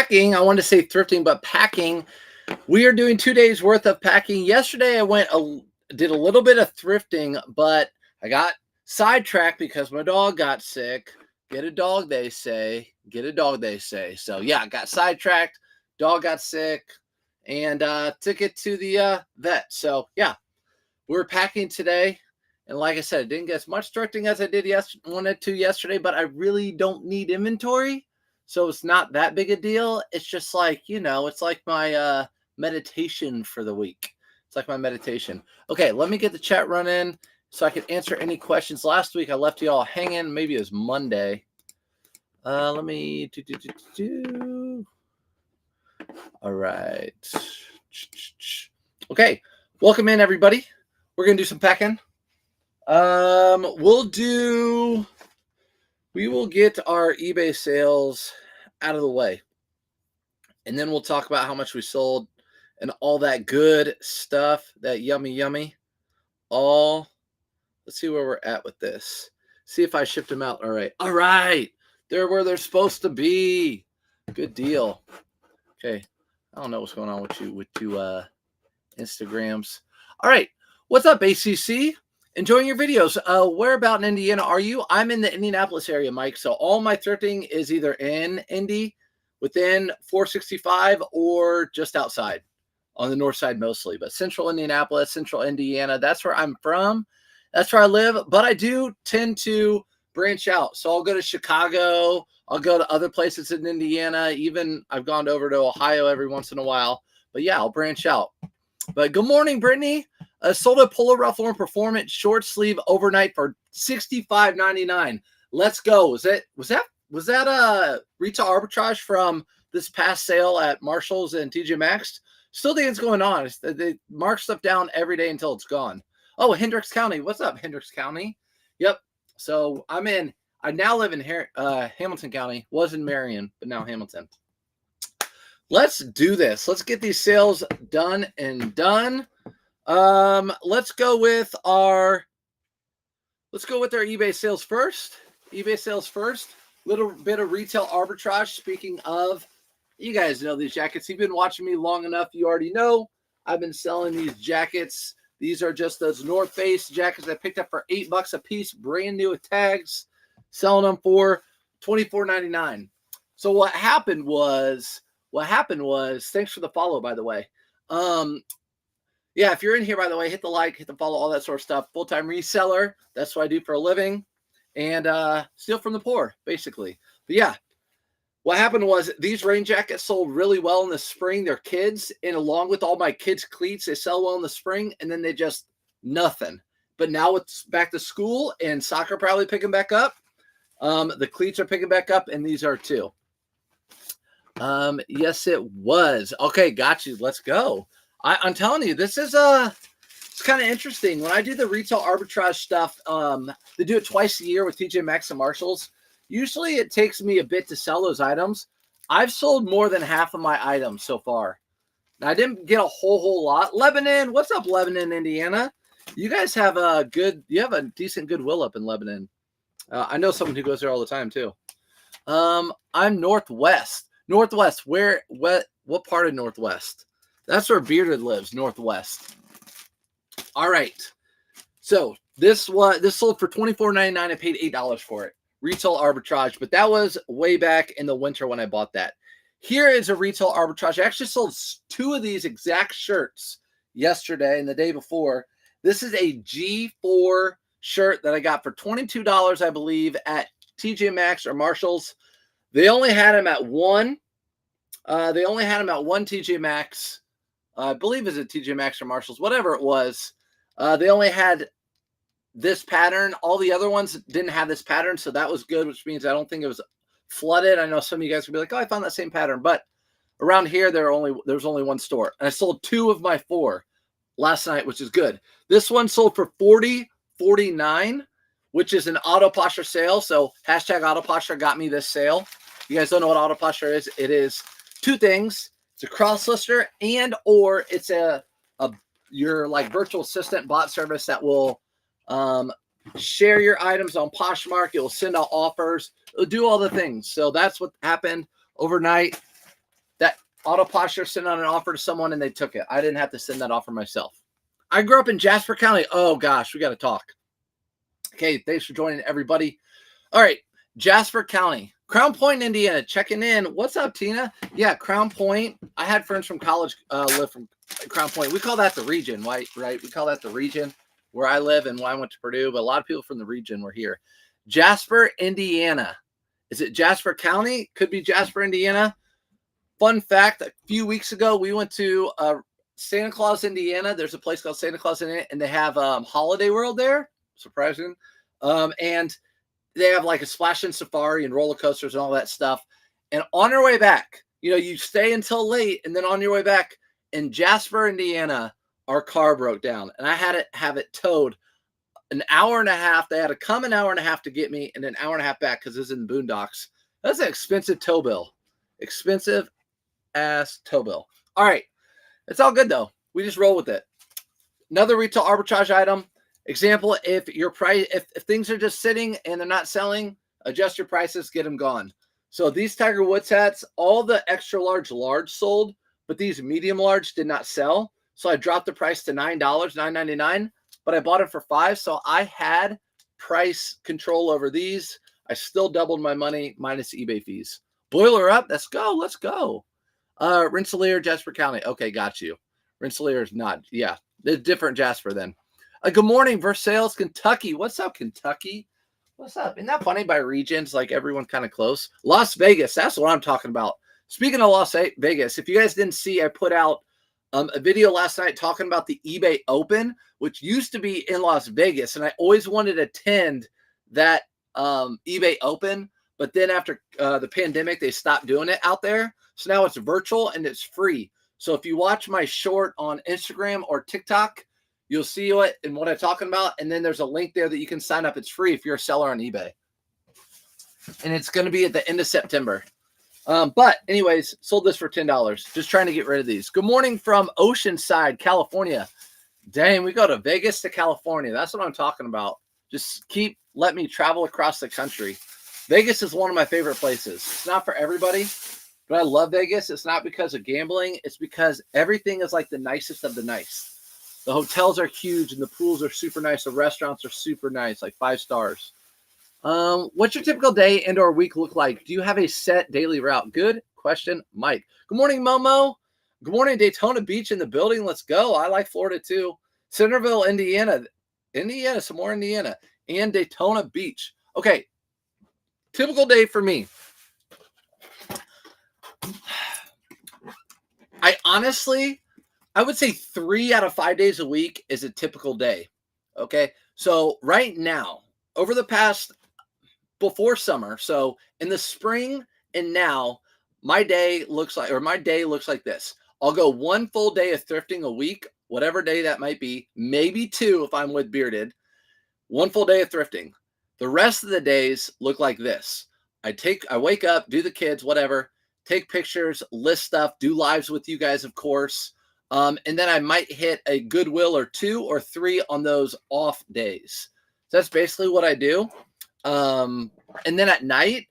packing. I wanted to say thrifting, but packing. We are doing 2 days worth of packing. Yesterday, did a little bit of thrifting, but I got sidetracked because my dog got sick. Get a dog, they say. Get a dog, they say. So yeah, I got sidetracked. Dog got sick, and took it to the vet. So yeah, we're packing today. And like I said, I didn't get as much thrifting as I wanted to yesterday, but I really don't need inventory. So it's not that big a deal. It's just like, it's like my meditation for the week. It's like my meditation. Okay, let me get the chat running so I can answer any questions. Last week I left you all hanging. Maybe it was Monday. Let me do. All right. Okay, welcome in everybody. We're gonna do some packing. We will get our eBay sales out of the way, and then we'll talk about how much we sold and all that good stuff, that yummy. Let's see where we're at with this. See if I shipped them out. All right. They're where they're supposed to be. Good deal. Okay. I don't know what's going on with you Instagrams. All right. What's up, ACC? Enjoying your videos. Where about in Indiana are you? I'm in the Indianapolis area, Mike. So all my thrifting is either in Indy, within 465, or just outside on the north side mostly. But central Indianapolis, central Indiana, that's where I'm from. That's where I live. But I do tend to branch out. So I'll go to Chicago. I'll go to other places in Indiana. Even I've gone over to Ohio every once in a while. But yeah, I'll branch out. But good morning, Brittany. Sold a Polo Ralph Lauren Performance short sleeve overnight for $65.99. Let's go. Was that a retail arbitrage from this past sale at Marshalls and TJ Maxx? Still think it's going on. They mark stuff down every day until it's gone. Oh, Hendricks County. What's up, Hendricks County? Yep. So I now live in Hamilton County. Was in Marion, but now Hamilton. Let's do this. Let's get these sales done and done. Let's go with our eBay sales first. eBay sales first. Little bit of retail arbitrage. Speaking of, you guys know these jackets. You've been watching me long enough. You already know I've been selling these jackets. These are just those North Face jackets I picked up for $8 a piece, brand new with tags, selling them for $24.99. So what happened was, thanks for the follow, by the way. Yeah, if you're in here, by the way, hit the like, hit the follow, all that sort of stuff. Full-time reseller. That's what I do for a living. And steal from the poor, basically. But yeah, what happened was these rain jackets sold really well in the spring. They're kids, and along with all my kids' cleats, they sell well in the spring, and then they just nothing. But now it's back to school, and soccer probably picking back up. The cleats are picking back up, and these are too. Yes, it was. Okay, got you. Let's go. I'm telling you, this is it's kind of interesting. When I do the retail arbitrage stuff, they do it twice a year with TJ Maxx and Marshalls. Usually it takes me a bit to sell those items. I've sold more than half of my items so far. Now, I didn't get a whole lot. Lebanon, what's up, Lebanon, Indiana? You guys have a decent Goodwill up in Lebanon. I know someone who goes there all the time too. I'm Northwest. Northwest, what part of Northwest? That's where Bearded lives, Northwest. All right. So this sold for $24.99. I paid $8 for it. Retail arbitrage, but that was way back in the winter when I bought that. Here is a retail arbitrage. I actually sold 2 of these exact shirts yesterday and the day before. This is a G4 shirt that I got for $22, I believe, at TJ Maxx or Marshalls. They only had them at one. TJ Maxx. I believe it's a TJ Maxx or Marshalls, whatever it was. They only had this pattern. All the other ones didn't have this pattern, so that was good, which means I don't think it was flooded. I know some of you guys would be like, oh, I found that same pattern, but around here there's only one store. And I sold 2 of my 4 last night, which is good. This one sold for $40.49, which is an auto posture sale. So hashtag auto posture got me this sale. You guys don't know what auto posture is. It is 2 things. It's a cross lister or it's your like virtual assistant bot service that will share your items on Poshmark. It will send out offers. It'll do all the things. So that's what happened overnight. Auto Posture sent out an offer to someone and they took it. I didn't have to send that offer myself. I grew up in Jasper County. Oh gosh, we got to talk. Okay, thanks for joining, everybody. All right, Jasper County, Crown Point, Indiana, checking in. What's up, Tina? Yeah, Crown Point. I had friends from college live from Crown Point. We call that the region, right? We call that the region where I live and when I went to Purdue, but a lot of people from the region were here. Jasper, Indiana. Is it Jasper County? Could be Jasper, Indiana. Fun fact, a few weeks ago, we went to Santa Claus, Indiana. There's a place called Santa Claus, Indiana, and they have Holiday World there. Surprising. And they have like a splash and safari and roller coasters and all that stuff. And on our way back, you know, you stay until late, and then on your way back in Jasper, Indiana, our car broke down, and I had to have it towed an hour and a half. They had to come an hour and a half to get me, and an hour and a half back because it's in the boondocks. That's an expensive tow bill. Expensive ass tow bill. All right, it's all good though. We just roll with it. Another retail arbitrage item. Example, if your price, if things are just sitting and they're not selling, adjust your prices, get them gone. So these Tiger Woods hats, all the extra large sold, but these medium large did not sell. So I dropped the price to $9, $9.99, but I bought it for $5. So I had price control over these. I still doubled my money minus eBay fees. Boiler up. Let's go. Let's go. Rensselaer, Jasper County. Okay, got you. Rensselaer is not. Yeah, they're different Jasper then. Good morning, Sales, Kentucky. What's up, Kentucky? What's up? Isn't that funny by regions? Like everyone kind of close. Las Vegas. That's what I'm talking about. Speaking of Las Vegas, if you guys didn't see, I put out a video last night talking about the eBay Open, which used to be in Las Vegas. And I always wanted to attend that eBay Open. But then after the pandemic, they stopped doing it out there. So now it's virtual and it's free. So if you watch my short on Instagram or TikTok, you'll see it and what I'm talking about. And then there's a link there that you can sign up. It's free if you're a seller on eBay. And it's going to be at the end of September. But anyways, sold this for $10. Just trying to get rid of these. Good morning from Oceanside, California. Dang, we go to Vegas to California. That's what I'm talking about. Just let me travel across the country. Vegas is one of my favorite places. It's not for everybody, but I love Vegas. It's not because of gambling. It's because everything is like the nicest of the nice. The hotels are huge and the pools are super nice. The restaurants are super nice, like 5 stars. What's your typical day and or week look like? Do you have a set daily route? Good question, Mike. Good morning, Momo. Good morning, Daytona Beach in the building. Let's go. I like Florida too. Centerville, Indiana, some more Indiana, and Daytona Beach. Okay, typical day for me. I would say 3 out of 5 days a week is a typical day. Okay. So right now, over the past, before summer, so in the spring and now, my day looks like this. I'll go 1 full day of thrifting a week, whatever day that might be, maybe 2 if I'm with Bearded. 1 full day of thrifting. The rest of the days look like this. I wake up, do the kids, whatever, take pictures, list stuff, do lives with you guys, of course. And then I might hit a Goodwill or 2 or 3 on those off days. So that's basically what I do. And then at night,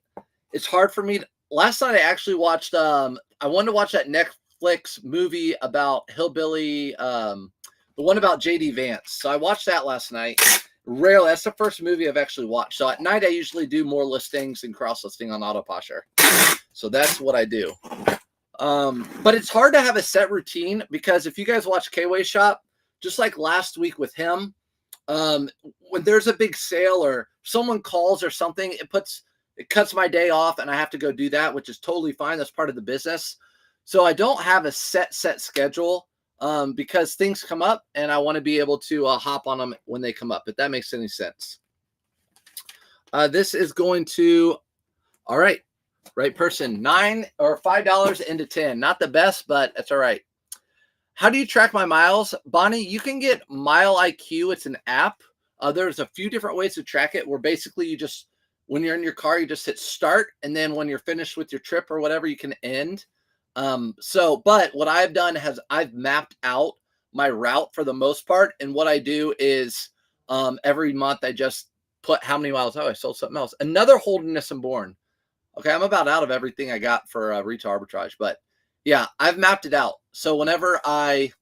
it's hard for me. Last night I actually watched, I wanted to watch that Netflix movie about Hillbilly, the one about JD Vance. So I watched that last night. Rarely, that's the first movie I've actually watched. So at night I usually do more listings and cross listing on Auto Posture. So that's what I do. But it's hard to have a set routine because if you guys watch K-Way Shop, just like last week with him, when there's a big sale or someone calls or something, it cuts my day off and I have to go do that, which is totally fine. That's part of the business. So I don't have a set schedule because things come up and I want to be able to hop on them when they come up, if that makes any sense. This is going to, all right. Right person, $9 or $5 into 10. Not the best, but that's all right. How do you track my miles? Bonnie, you can get Mile IQ. It's an app. There's a few different ways to track it where basically you just, when you're in your car, you just hit start. And then when you're finished with your trip or whatever, you can end. But what I've done is I've mapped out my route for the most part. And what I do is every month I just put how many miles. Oh, I sold something else. Another Holderness and Bourne. Okay, I'm about out of everything I got for retail arbitrage, but Yeah, I've mapped it out. So whenever I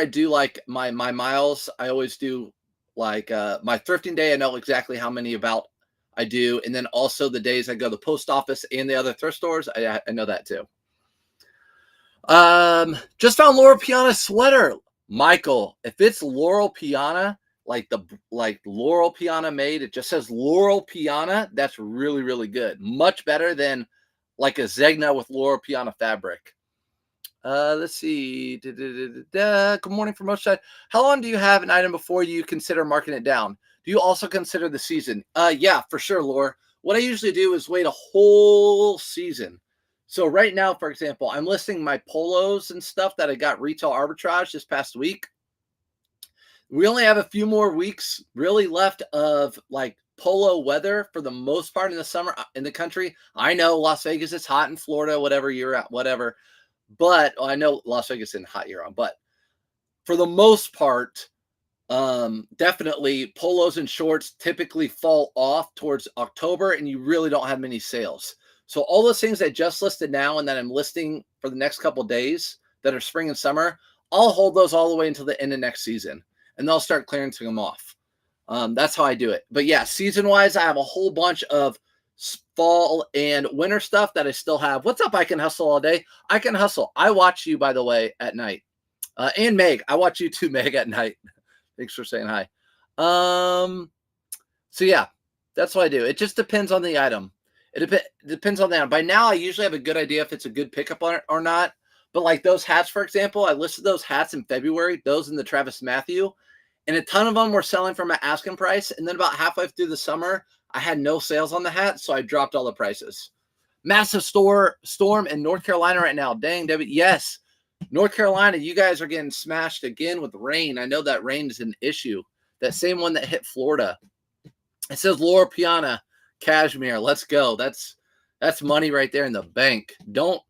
do like my miles, I always do like my thrifting day. I know exactly how many about I do, and then also the days I go to the post office and the other thrift stores. I know that too. Just found Laurel Piana sweater, Michael. If it's Laurel Piana, like Laurel Piana made, it just says Laurel Piana. That's really really good. Much better than like a Zegna with Laurel Piana fabric. Let's see. Good morning from Oceanside. How long do you have an item before you consider marking it down? Do you also consider the season? Yeah, for sure, Laura. What I usually do is wait a whole season. So right now, for example, I'm listing my polos and stuff that I got retail arbitrage this past week. We only have a few more weeks really left of like polo weather for the most part in the summer in the country. I know Las Vegas is hot, in Florida, whatever you're at, whatever. But I know Las Vegas isn't hot year round, but for the most part, definitely polos and shorts typically fall off towards October, and you really don't have many sales. So all those things I just listed now and that I'm listing for the next couple of days that are spring and summer, I'll hold those all the way until the end of next season, and they'll start clearancing them off. That's how I do it. But yeah, season wise, I have a whole bunch of fall and winter stuff that I still have. What's up? I Can Hustle All Day. I Can Hustle. I watch you, by the way, at night. And Meg, I watch you too, Meg, at night. Thanks for saying hi. So yeah, that's what I do. It just depends on the item. It depends on the item. By now, I usually have a good idea if it's a good pickup on it or not. But like those hats, for example, I listed those hats in February, those in the Travis Matthew, and a ton of them were selling for my asking price. And then about halfway through the summer, I had no sales on the hat, so I dropped all the prices. Massive storm in North Carolina right now. Dang, David. Yes, North Carolina, you guys are getting smashed again with rain. I know that rain is an issue. That same one that hit Florida. It says Laura Piana, cashmere. Let's go. That's money right there in the bank. Don't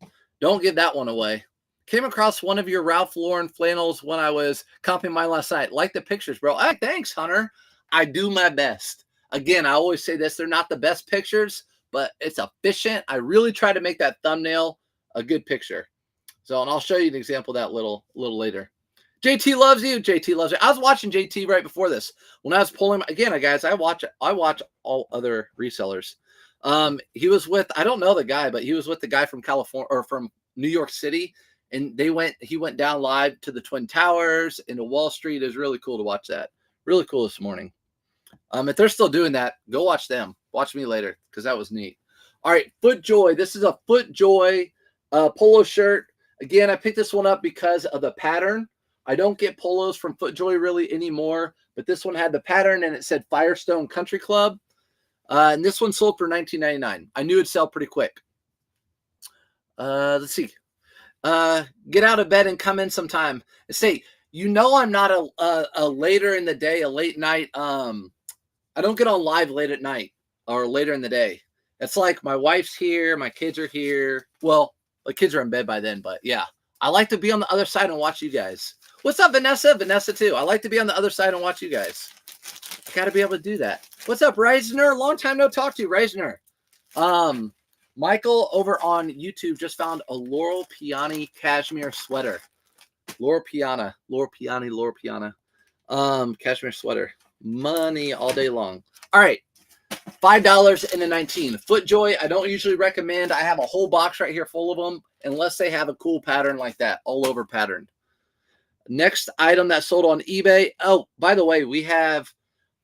give that one away. Came across one of your Ralph Lauren flannels when I was comping mine last night. Like the pictures, bro. Hey, thanks, Hunter. I do my best. Again, I always say this. They're not the best pictures, but it's efficient. I really try to make that thumbnail a good picture. So, and I'll show you an example of that little later. JT loves you. JT loves you. I was watching JT right before this. When I was pulling, again, guys, I watch all other resellers. He was with, I don't know the guy, but he was with the guy from California or from New York City. And he went down live to the Twin Towers into Wall Street. It was really cool to watch that. Really cool this morning. If they're still doing that, go watch them. Watch me later because that was neat. All right, FootJoy. This is a FootJoy polo shirt. Again, I picked this one up because of the pattern. I don't get polos from FootJoy really anymore, but this one had the pattern and it said Firestone Country Club. And this one sold for $19.99. I knew it'd sell pretty quick. Let's see. Get out of bed and come in sometime. Say, I'm not a later in the day, a late night. I don't get on live late at night or later in the day. It's like my wife's here, my kids are here. Well, the kids are in bed by then, but yeah, I like to be on the other side and watch you guys. What's up, Vanessa? Vanessa too. I like to be on the other side and watch you guys. I got to be able to do that. What's up, Reisner? Long time no talk to you, Reisner. Michael over on YouTube just found a Laurel Piana cashmere sweater. Laurel Piana. Cashmere sweater. Money all day long. All right. $5.19. FootJoy, I don't usually recommend. I have a whole box right here full of them, unless they have a cool pattern like that, all over pattern. Next item that sold on eBay. Oh, by the way, I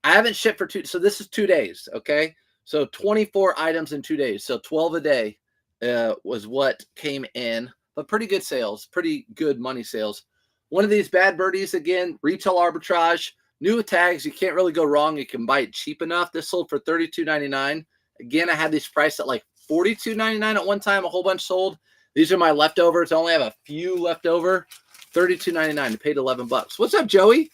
haven't shipped for so this is 2 days, okay? So 24 items in 2 days. So 12 a day was what came in, but pretty good sales, pretty good money sales. One of these bad birdies, again, retail arbitrage. New tags, you can't really go wrong. You can buy it cheap enough. This sold for $32.99. Again, I had these priced at like $42.99 at one time. A whole bunch sold. These are my leftovers. I only have a few left over. $32.99. I paid $11. What's up, Joey?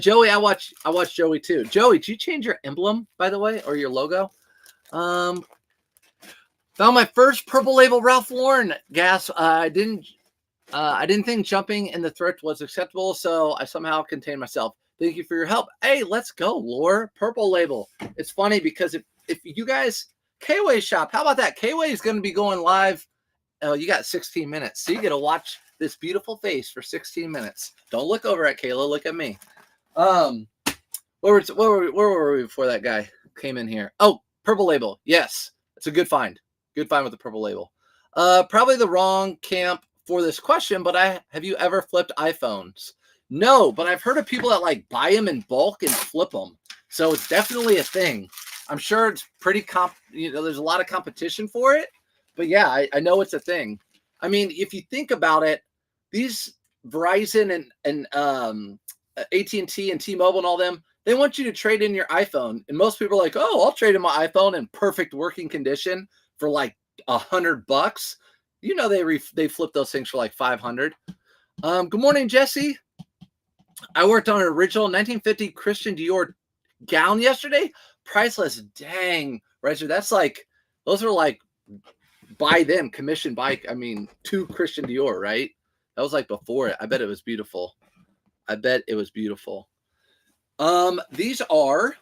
Joey, I watch Joey too. Joey, did you change your emblem, by the way, or your logo? Found my first purple label Ralph Lauren gas. I didn't think jumping in the thrift was acceptable, so I somehow contained myself. Thank you for your help. Hey, let's go, Lore. Purple label. It's funny because if you guys, K-Way shop, how about that? K-Way is going to be going live Oh, you got 16 minutes. So you get to watch this beautiful face for 16 minutes. Don't look over at Kayla. Look at me. Where were we before that guy came in here? Oh, Purple Label. Yes, it's a good find. Good find with the Purple Label. Probably the wrong camp for this question, but have you ever flipped iPhones? No, but I've heard of people that like buy them in bulk and flip them. So it's definitely a thing. I'm sure it's pretty there's a lot of competition for it, but yeah, I know it's a thing. I mean, if you think about it, these Verizon and AT&T and T-Mobile and all them, they want you to trade in your iPhone. And most people are like, oh, I'll trade in my iPhone in perfect working condition for like $100. You know, they flip those things for like 500. Good morning, Jesse. I worked on an original 1950 Christian Dior gown yesterday. Priceless. Dang, Roger. That's like, those are like by them, commissioned by, I mean, to Christian Dior, right? That was like before it. I bet it was beautiful. I bet it was beautiful. These are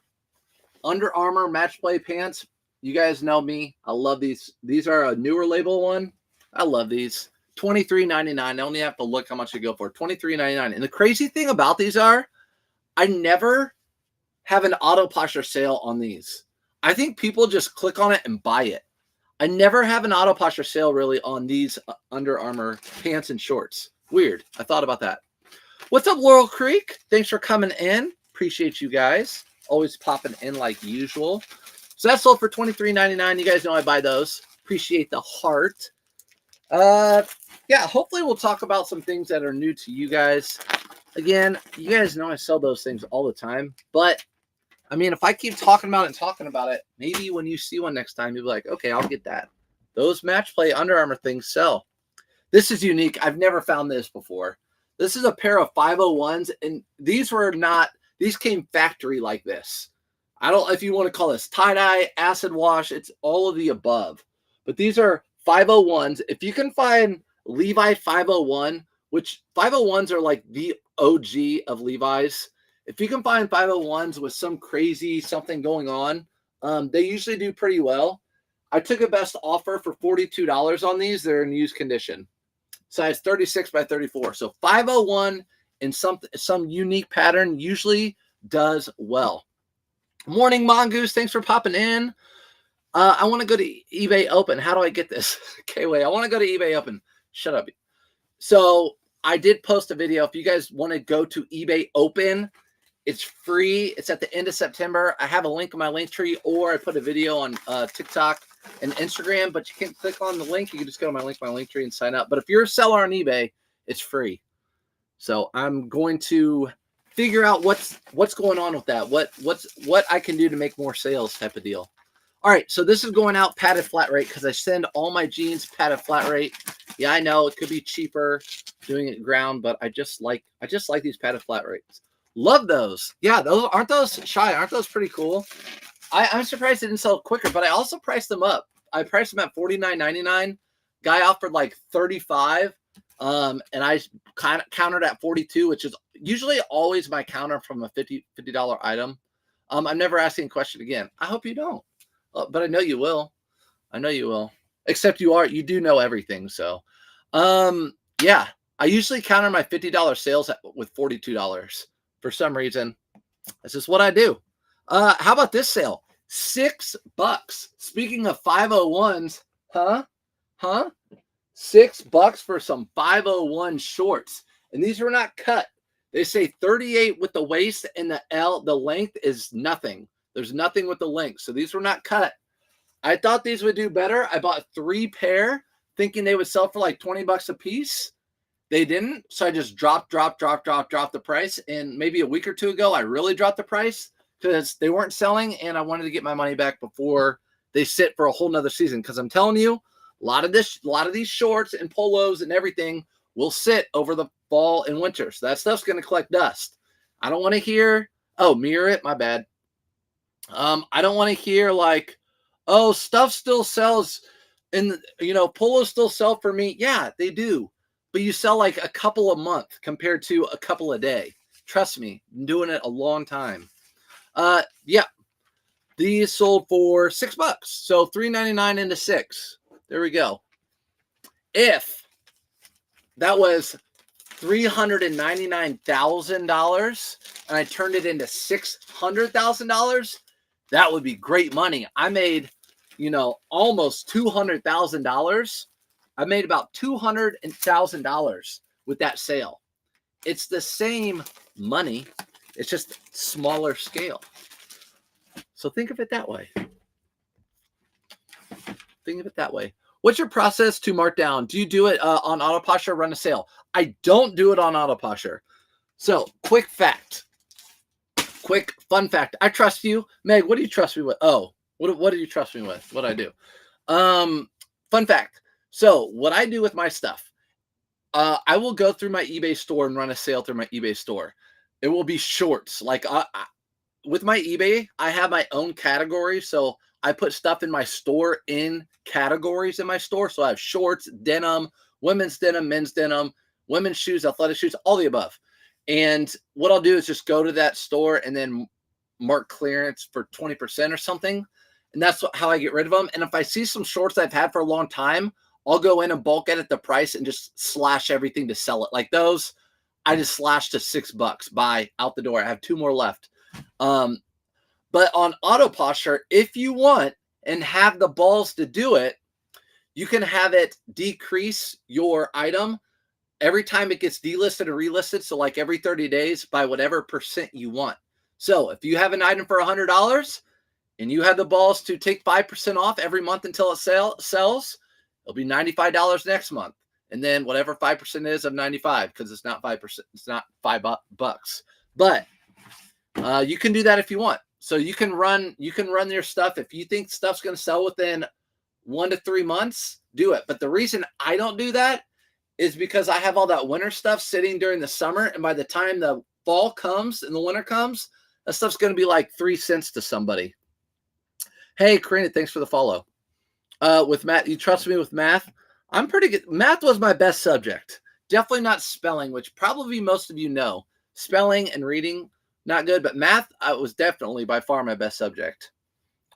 Under Armour match play pants. You guys know me. I love these. These are a newer label one. I love these. $23.99. I only have to look how much they go for. $23.99. And the crazy thing about these are, I never have an auto posture sale on these. I think people just click on it and buy it. I never have an auto posture sale really on these Under Armour pants and shorts. Weird. I thought about that. What's up, Laurel Creek? Thanks for coming in. Appreciate you guys. Always popping in like usual. So that's sold for $23.99. You guys know I buy those. Appreciate the heart. Yeah, hopefully we'll talk about some things that are new to you guys. Again, you guys know I sell those things all the time. But, I mean, if I keep talking about it, maybe when you see one next time, you'll be like, okay, I'll get that. Those match play Under Armour things sell. This is unique. I've never found this before. This is a pair of 501s, and these came factory like this. I don't know if you want to call this tie-dye, acid wash. It's all of the above. But these are 501s. If you can find Levi 501, which 501s are like the OG of Levi's. If you can find 501s with some crazy something going on, they usually do pretty well. I took a best offer for $42 on these. They're in used condition. Size 36 by 34. So 501 in some unique pattern usually does well. Morning, Mongoose. Thanks for popping in. I want to go to eBay Open. How do I get this? Okay, wait. I want to go to eBay Open. Shut up. So I did post a video. If you guys want to go to eBay Open, it's free. It's at the end of September. I have a link in my link tree, or I put a video on TikTok and Instagram, but you can't click on the link. You can just go to my link tree and sign up. But if you're a seller on eBay, it's free. So I'm going to figure out what's going on with that. What I can do to make more sales type of deal. All right, so this is going out padded flat rate because I send all my jeans padded flat rate. Yeah, I know it could be cheaper doing it ground, but I just like these padded flat rates. Love those. Yeah, aren't those shy? Aren't those pretty cool? I'm surprised they didn't sell quicker, but I also priced them up. I priced them at $49.99. Guy offered like $35, and I kind of countered at $42, which is usually always my counter from a $50 item. I'm never asking a question again. I hope you don't, but I know you will. I know you will. Except you do know everything. So, yeah, I usually counter my $50 sales with $42 for some reason. That's just what I do. How about this sale? $6. Speaking of 501s, huh? $6 for some 501 shorts. And these were not cut. They say 38 with the waist, and the length is nothing. There's nothing with the length. So these were not cut. I thought these would do better. I bought 3 pair thinking they would sell for like $20 a piece. They didn't. So I just dropped the price. And maybe a week or two ago, I really dropped the price because they weren't selling, and I wanted to get my money back before they sit for a whole nother season. Because I'm telling you, a lot of these shorts and polos and everything will sit over the fall and winter. So that stuff's going to collect dust. I don't want to hear, oh, mirror it, my bad. I don't want to hear like, oh, stuff still sells and polos still sell for me. Yeah, they do. But you sell like a couple a month compared to a couple a day. Trust me, I'm doing it a long time. Yeah, these sold for $6. So $3.99 into $6. There we go. If that was $399,000 and I turned it into $600,000, that would be great money. I made, almost $200,000. I made about $200,000 with that sale. It's the same money. It's just smaller scale. So think of it that way. Think of it that way. What's your process to mark down? Do you do it on Autoposture or run a sale? I don't do it on Autoposture. So, quick fun fact. I trust you. Meg, what do you trust me with? Oh, what do you trust me with? What do I do? Fun fact. So, what I do with my stuff, I will go through my eBay store and run a sale through my eBay store. It will be shorts. Like with my eBay, I have my own category. So I put stuff in my store in categories in my store. So I have shorts, denim, women's denim, men's denim, women's shoes, athletic shoes, all the above. And what I'll do is just go to that store and then mark clearance for 20% or something. And that's how I get rid of them. And if I see some shorts I've had for a long time, I'll go in and bulk edit the price and just slash everything to sell it. Like those, I just slashed to $6. Buy out the door. I have 2 more left. But on Autoposture, if you want and have the balls to do it, you can have it decrease your item every time it gets delisted or relisted. So like every 30 days by whatever percent you want. So if you have an item for $100 and you have the balls to take 5% off every month until it sells, it'll be $95 next month. And then whatever 5% is of 95, because it's not 5%, it's not $5. But you can do that if you want. So you can run your stuff. If you think stuff's going to sell within 1 to 3 months, do it. But the reason I don't do that is because I have all that winter stuff sitting during the summer. And by the time the fall comes and the winter comes, that stuff's going to be like 3 cents to somebody. Hey, Karina, thanks for the follow. With Matt, you trust me with math? I'm pretty good. Math was my best subject. Definitely not spelling, which probably most of you know. Spelling and reading, not good. But math was definitely by far my best subject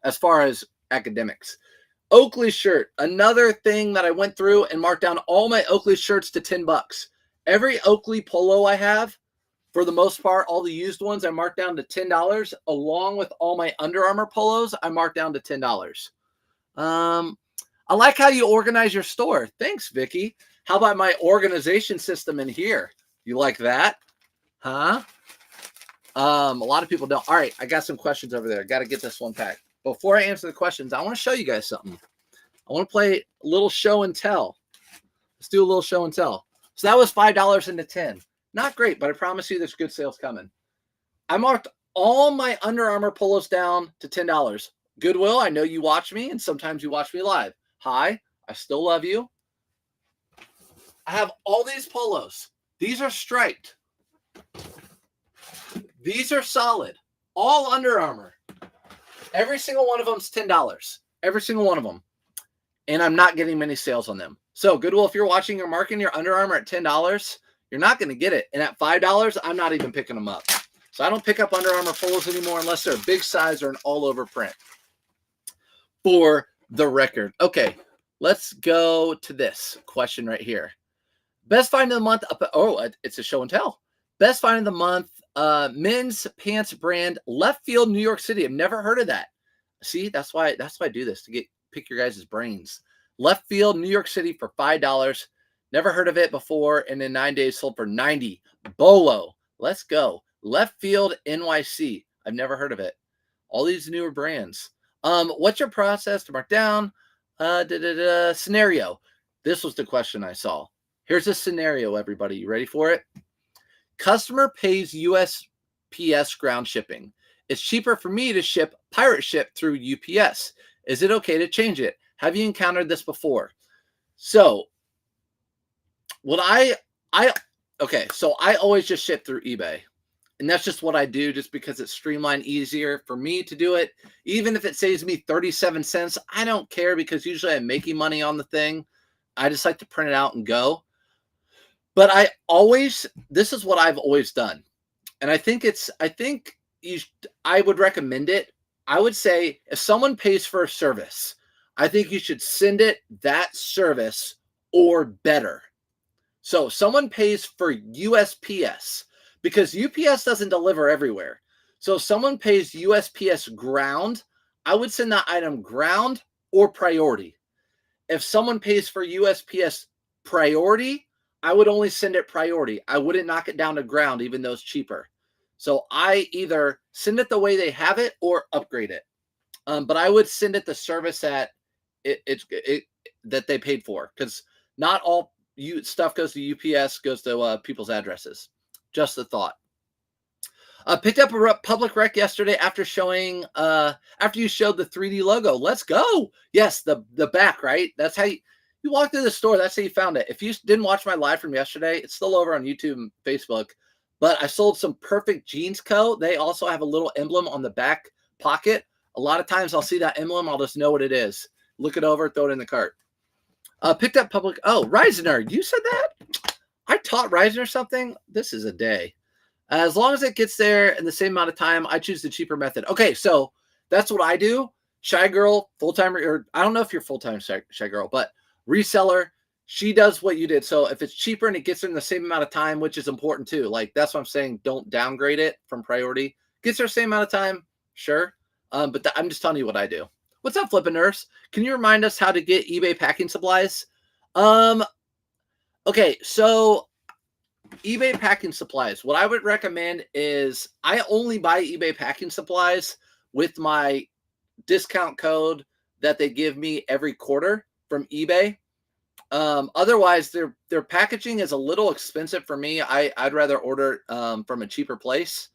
as far as academics. Oakley shirt. Another thing that I went through and marked down all my Oakley shirts to $10. Every Oakley polo I have, for the most part, all the used ones, I marked down to $10. Along with all my Under Armour polos, I marked down to $10. I like how you organize your store. Thanks, Vicky. How about my organization system in here? You like that? Huh? A lot of people don't. All right, I got some questions over there. Got to get this one packed. Before I answer the questions, I want to show you guys something. I want to play a little show and tell. Let's do a little show and tell. So that was $5 into 10. Not great, but I promise you there's good sales coming. I marked all my Under Armour polos down to $10. Goodwill, I know you watch me, and sometimes you watch me live. Hi, I still love you. I have all these polos. These are striped. These are solid. All Under Armour. Every single one of them is $10. Every single one of them. And I'm not getting many sales on them. So, Goodwill, if you're watching or marking your Under Armour at $10, you're not going to get it. And at $5, I'm not even picking them up. So I don't pick up Under Armour polos anymore unless they're a big size or an all-over print. For the record. Okay, let's go to this question right here. Best find of the month. It's a show and tell. Best find of the month. Men's pants brand, Left Field, New York City. I've never heard of that. See, that's why I do this, to pick your guys' brains. Left Field, New York City for $5. Never heard of it before, and in 9 days sold for $90. Bolo. Let's go. Left Field, NYC. I've never heard of it. All these newer brands. What's your process to mark down? Scenario. This was the question I saw. Here's a scenario, everybody. You ready for it? Customer pays USPS ground shipping. It's cheaper for me to pirate ship through UPS. Is it okay to change it? Have you encountered this before? So, I always just ship through eBay. And that's just what I do, just because it's streamlined, easier for me to do it. Even if it saves me 37 cents, I don't care, because usually I'm making money on the thing. I just like to print it out and go. But this is what I've always done. And I would recommend it. I would say if someone pays for a service, I think you should send that service or better. So someone pays for USPS because UPS doesn't deliver everywhere. So if someone pays USPS ground, I would send that item ground or priority. If someone pays for USPS priority, I would only send it priority. I wouldn't knock it down to ground, even though it's cheaper. So I either send it the way they have it or upgrade it. But I would send it the service that that they paid for, because not all stuff goes to UPS, goes to people's addresses. Just a thought. Picked up a public rec yesterday after showing after you showed the 3D logo. Let's go. Yes, the back, right? That's how you walked through the store. That's how you found it. If you didn't watch my live from yesterday, it's still over on YouTube and Facebook. But I sold some Perfect Jeans Co. They also have a little emblem on the back pocket. A lot of times I'll see that emblem, I'll just know what it is. Look it over, throw it in the cart. Picked up public. Oh, Reisner, you said that? I taught Reisner something. This is a day. As long as it gets there in the same amount of time, I choose the cheaper method. Okay, so that's what I do. Shy Girl, full-time, or I don't know if you're full-time Shy Girl, but reseller, she does what you did. So if it's cheaper and it gets there in the same amount of time, which is important too, like that's what I'm saying, don't downgrade it from priority. Gets there the same amount of time, sure. But I'm just telling you what I do. What's up, Flippin' Nurse? Can you remind us how to get eBay packing supplies? Okay, so eBay packing supplies. What I would recommend is I only buy eBay packing supplies with my discount code that they give me every quarter from eBay. Otherwise, their packaging is a little expensive for me. I'd rather order from a cheaper place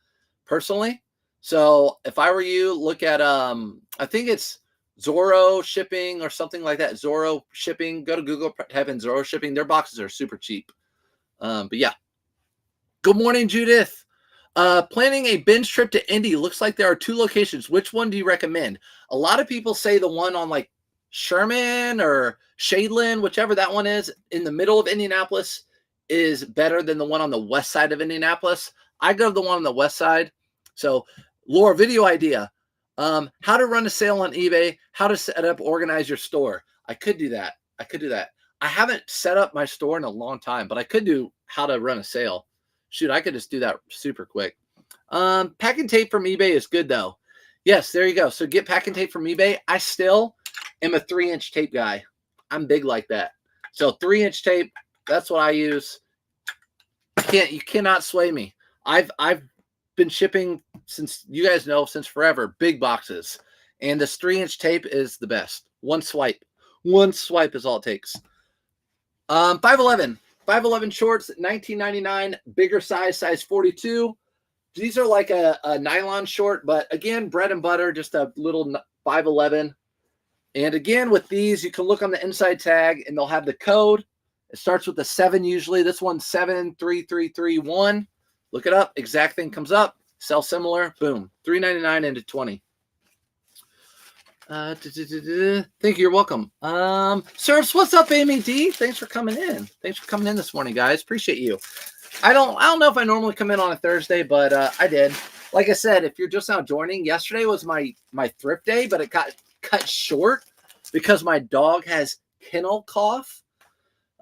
personally. So if I were you, look at I think it's Zorro shipping or something like that. Zorro shipping. Go to Google, type in Zorro shipping. Their boxes are super cheap. But yeah. Good morning, Judith. Planning a binge trip to Indy. Looks like there are 2 locations. Which one do you recommend? A lot of people say the one on like Sherman or Shadeland, whichever that one is, in the middle of Indianapolis is better than the one on the west side of Indianapolis. I go to the one on the west side. So, Laura, video idea. How to run a sale on eBay, how to set up, organize your store. I could do that. I haven't set up my store in a long time, but I could do how to run a sale. Shoot, I could just do that super quick. Packing tape from eBay is good, though. Yes, there you go. So get packing tape from eBay. I still am a 3-inch tape guy. I'm big like that. So 3-inch tape, that's what I use. You cannot sway me. I've been shipping since, you guys know, since forever, big boxes. And this 3-inch tape is the best. One swipe is all it takes. 511 shorts, $19.99, bigger size 42. These are like a nylon short, but again, bread and butter, just a little 511. And again, with these, you can look on the inside tag and they'll have the code. It starts with a 7 usually. This one's 73331. Look it up. Exact thing comes up. Sell similar. Boom. $3.99 into 20. Thank you. You're welcome. Sirs, what's up, Amy D? Thanks for coming in. Thanks for coming in this morning, guys. Appreciate you. I don't know if I normally come in on a Thursday, but I did. Like I said, if you're just now joining, yesterday was my thrift day, but it got cut short because my dog has kennel cough.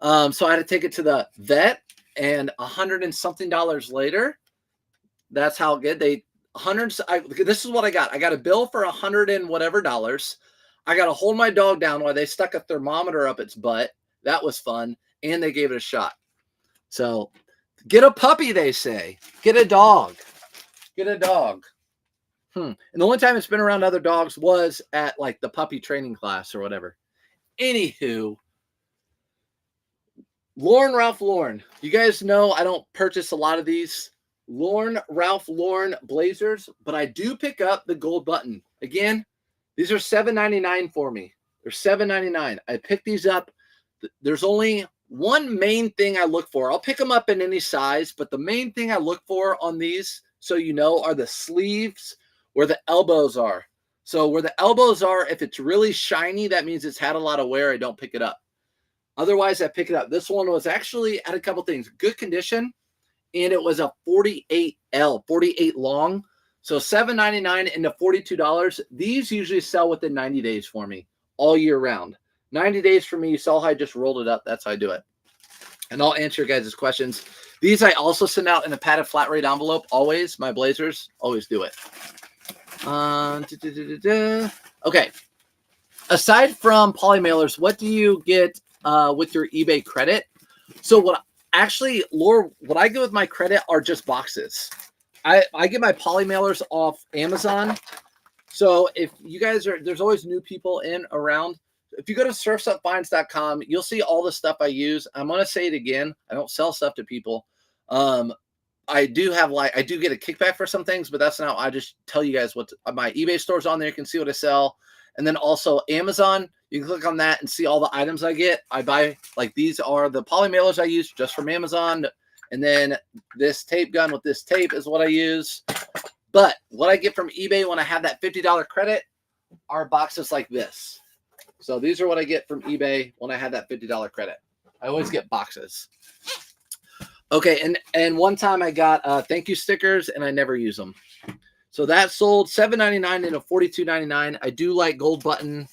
So I had to take it to the vet, and $100 and something later, that's how good they. This is what I got. I got a bill for $100 and whatever dollars. I got to hold my dog down while they stuck a thermometer up its butt. That was fun. And they gave it a shot. So get a puppy, they say. Get a dog. And the only time it's been around other dogs was at like the puppy training class or whatever. Anywho, Ralph Lauren. You guys know I don't purchase a lot of these Ralph Lauren blazers, but I do pick up the gold button. Again, these are $7.99 for me. They're $7.99. I picked these up. There's only one main thing I look for. I'll pick them up in any size, but the main thing I look for on these, so you know, are the sleeves where the elbows are. So where the elbows are, if it's really shiny, that means it's had a lot of wear. I don't pick it up. Otherwise, I pick it up. This one was actually, had a couple things. Good condition. And it was a 48L, 48 long. So $7.99 into $42. These usually sell within 90 days for me all year round. 90 days for me. You saw how I just rolled it up. That's how I do it. And I'll answer your guys' questions. These I also send out in a padded flat rate envelope. Always. My blazers always do it. Okay. Aside from poly mailers, what do you get with your eBay credit? So what Laura, what I get with my credit are just boxes. I get my poly mailers off Amazon. So if you guys there's always new people in around. If you go to surfsupfinds.com, you'll see all the stuff I use. I'm going to say it again. I don't sell stuff to people. I do get a kickback for some things, but that's not, I just tell you guys what my eBay store's on there. You can see what I sell. And then also Amazon, you can click on that and see all the items I get. I buy, like, these are the poly mailers I use just from Amazon. And then this tape gun with this tape is what I use. But what I get from eBay when I have that $50 credit are boxes like this. So these are what I get from eBay when I have that $50 credit. I always get boxes. Okay, and one time I got thank you stickers, and I never use them. So that sold $7.99 into $42.99. I do like gold button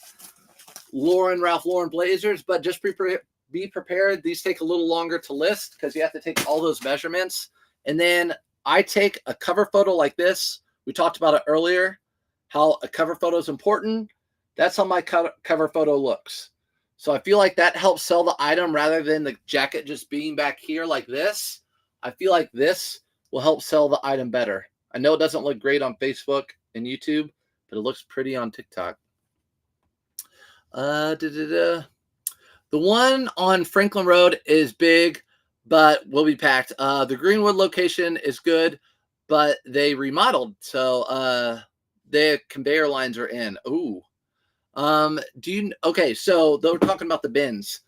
Ralph Lauren blazers, but just be prepared. These take a little longer to list because you have to take all those measurements. And then I take a cover photo like this. We talked about it earlier, how a cover photo is important. That's how my cover photo looks. So I feel like that helps sell the item rather than the jacket just being back here like this. I feel like this will help sell the item better. I know it doesn't look great on Facebook and YouTube, but it looks pretty on TikTok. The one on Franklin Road is big, but will be packed. The Greenwood location is good, but they remodeled. So the conveyor lines are in. Ooh. Okay, so they were talking about the bins.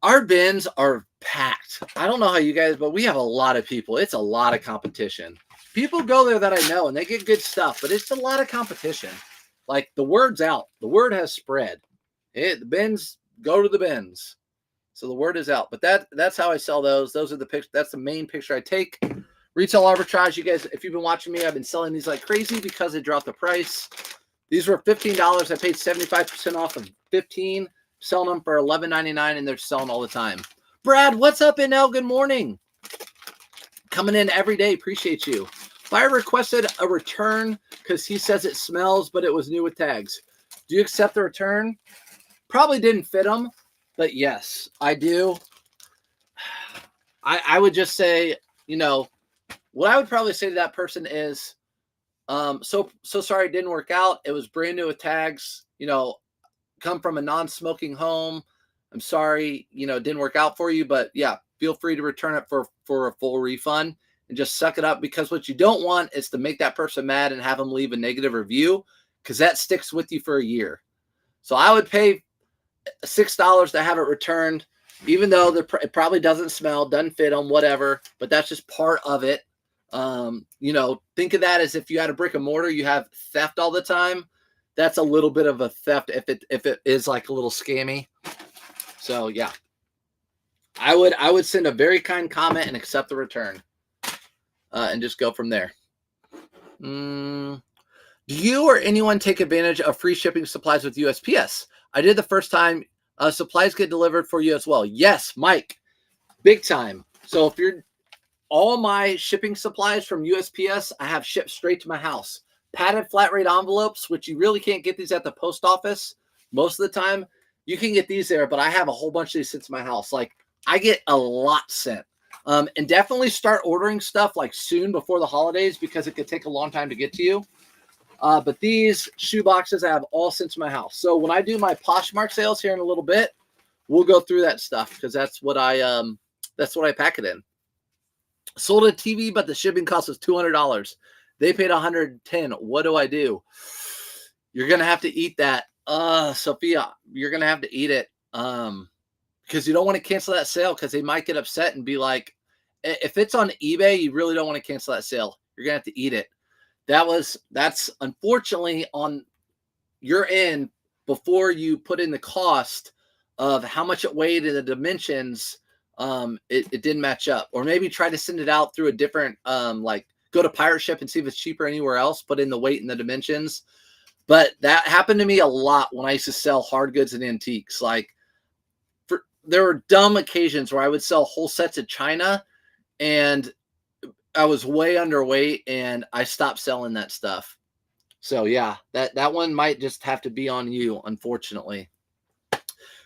Our bins are packed. I don't know how you guys, but we have a lot of people. It's a lot of competition. People go there that I know and they get good stuff, but it's a lot of competition. Like, the word's out. The word has spread. The bins, go to the bins. So the word is out. But that's how I sell those. Those are the pictures. That's the main picture I take. Retail arbitrage, you guys, if you've been watching me, I've been selling these like crazy because they dropped the price. These were $15. I paid 75% off of $15, selling them for $11.99, and they're selling all the time. Brad, what's up, NL? Good morning. Coming in every day. Appreciate you. Buyer requested a return because he says it smells, but it was new with tags. Do you accept the return? Probably didn't fit them, but yes, I do. I would just say, what I would probably say to that person is, so sorry it didn't work out. It was brand new with tags, come from a non-smoking home. I'm sorry, it didn't work out for you, but yeah, feel free to return it for a full refund and just suck it up, because what you don't want is to make that person mad and have them leave a negative review, because that sticks with you for a year. So I would pay $6 to have it returned, even though it probably doesn't smell, doesn't fit them, whatever, but that's just part of it. Think of that as if you had a brick and mortar, you have theft all the time. That's a little bit of a theft if it is like a little scammy. So yeah, I would send a very kind comment and accept the return, and just go from there. Do you or anyone take advantage of free shipping supplies with USPS? I did the first time. Supplies get delivered for you as well. Yes, Mike, big time. So if you're all my shipping supplies from USPS, I have shipped straight to my house. Padded flat rate envelopes, which you really can't get these at the post office most of the time. You can get these there, but I have a whole bunch of these sent to my house. Like, I get a lot sent. And definitely start ordering stuff like soon before the holidays, because it could take a long time to get to you. But these shoe boxes I have all sent to my house. So when I do my Poshmark sales here in a little bit, we'll go through that stuff, because that's what I pack it in. Sold a TV, but the shipping cost was $200. They paid $110. What do I do? You're gonna have to eat that, Sophia. You're gonna have to eat it, because you don't want to cancel that sale, because they might get upset and be like, if it's on eBay, you really don't want to cancel that sale. You're gonna have to eat it. That's unfortunately on your end before you put in the cost of how much it weighed and the dimensions. It didn't match up, or maybe try to send it out through a different, like go to Pirate Ship and see if it's cheaper anywhere else, put in the weight and the dimensions. But that happened to me a lot when I used to sell hard goods and antiques. Like, there were dumb occasions where I would sell whole sets of china and I was way underweight and I stopped selling that stuff. So yeah, that one might just have to be on you, unfortunately.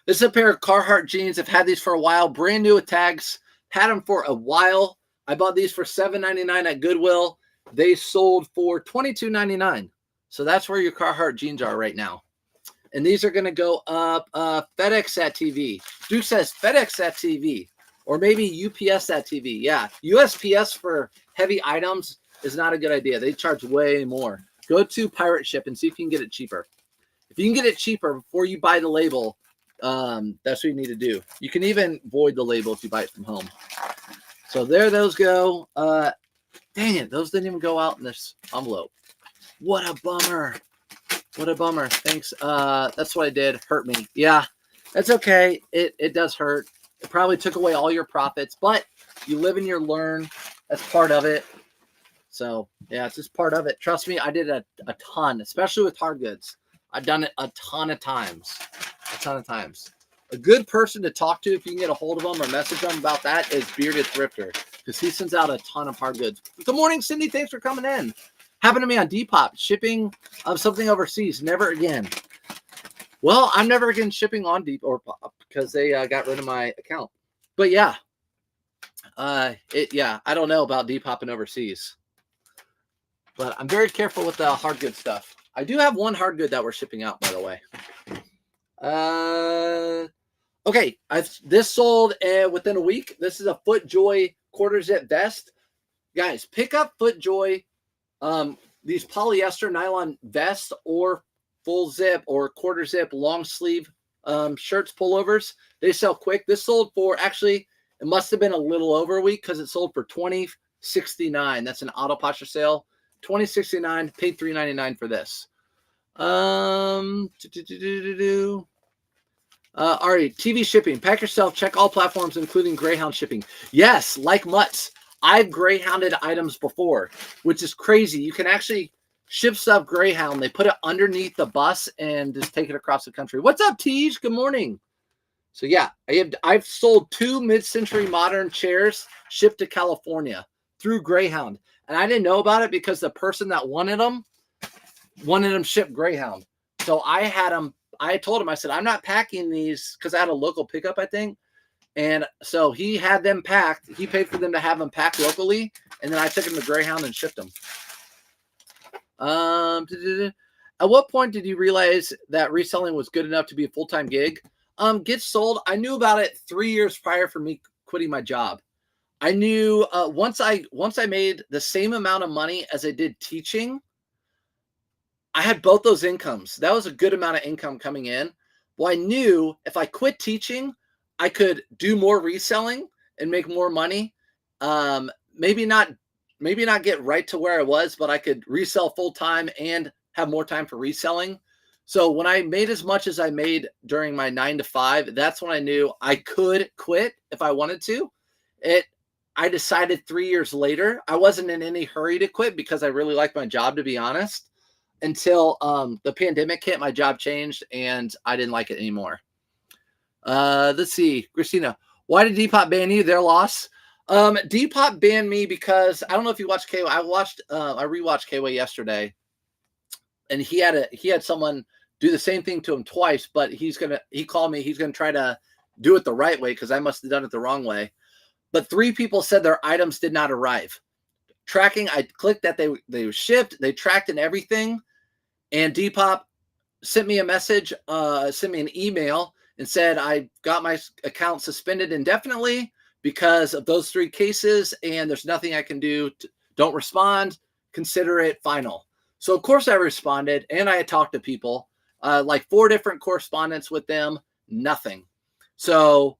This is a pair of Carhartt jeans. I've had these for a while, brand new with tags. Had them for a while. I bought these for $7.99 at Goodwill. They sold for $22.99. So that's where your Carhartt jeans are right now. And these are going to go up FedEx at TV. Duke says FedEx at TV. Or maybe UPS at TV. Yeah, USPS for heavy items is not a good idea. They charge way more. Go to Pirate Ship and see if you can get it cheaper. If you can get it cheaper before you buy the label, that's what you need to do. You can even void the label if you buy it from home. So there those go. Dang it, those didn't even go out in this envelope. What a bummer. What a bummer. Thanks. That's what I did. Hurt me. Yeah, that's okay. It does hurt. It probably took away all your profits, but you live and you learn. That's part of it. So yeah, it's just part of it. Trust me, I did a ton, especially with hard goods. I've done it a ton of times. A ton of times. A good person to talk to, if you can get a hold of them or message them about that, is Bearded Thrifter, because he sends out a ton of hard goods. Good morning, Cindy. Thanks for coming in. Happened to me on Depop. Shipping of something overseas. Never again. Well, I'm never again shipping on Depop because they got rid of my account. But yeah. I don't know about Depopping overseas. But I'm very careful with the hard good stuff. I do have one hard good that we're shipping out, by the way. Okay, this sold within a week. This is a FootJoy quarter zip vest. Guys, pick up FootJoy, these polyester nylon vests or full zip or quarter zip long sleeve shirts, pullovers. They sell quick. This sold for, actually, it must have been a little over a week because it sold for $20.69. That's an auto posture sale. $20.69, paid $3.99 for this. All right, TV shipping. Pack yourself. Check all platforms, including Greyhound shipping. Yes, like Mutts. I've Greyhounded items before, which is crazy. You can actually ship stuff Greyhound. They put it underneath the bus and just take it across the country. What's up, Tej? Good morning. So yeah, I've sold 2 mid-century modern chairs shipped to California through Greyhound. And I didn't know about it because the person that wanted them shipped Greyhound. So I told him, I said, I'm not packing these, because I had a local pickup, I think. And so he had them packed. He paid for them to have them packed locally. And then I took them to Greyhound and shipped them. At what point did you realize that reselling was good enough to be a full-time gig? Get sold. I knew about it 3 years prior for me quitting my job. I knew once I made the same amount of money as I did teaching, I had both those incomes. That was a good amount of income coming in. Well, I knew if I quit teaching, I could do more reselling and make more money. Maybe not get right to where I was, but I could resell full time and have more time for reselling. So when I made as much as I made during my 9 to 5, that's when I knew I could quit if I wanted to. I decided 3 years later. I wasn't in any hurry to quit because I really liked my job, to be honest, until the pandemic hit. My job changed and I didn't like it anymore. Let's see. Christina, why did Depop ban you? Their loss. Depop banned me because I don't know if you watched KY. I rewatched KY yesterday, and he had someone do the same thing to him twice, but he called me. He's gonna try to do it the right way because I must have done it the wrong way. But 3 people said their items did not arrive. Tracking, I clicked that they were shipped, they tracked and everything, and Depop sent me a message, sent me an email and said I got my account suspended indefinitely because of those 3 cases, and there's nothing I can do. Don't respond. Consider it final. So of course I responded, and I had talked to people, like 4 different correspondents with them. Nothing. So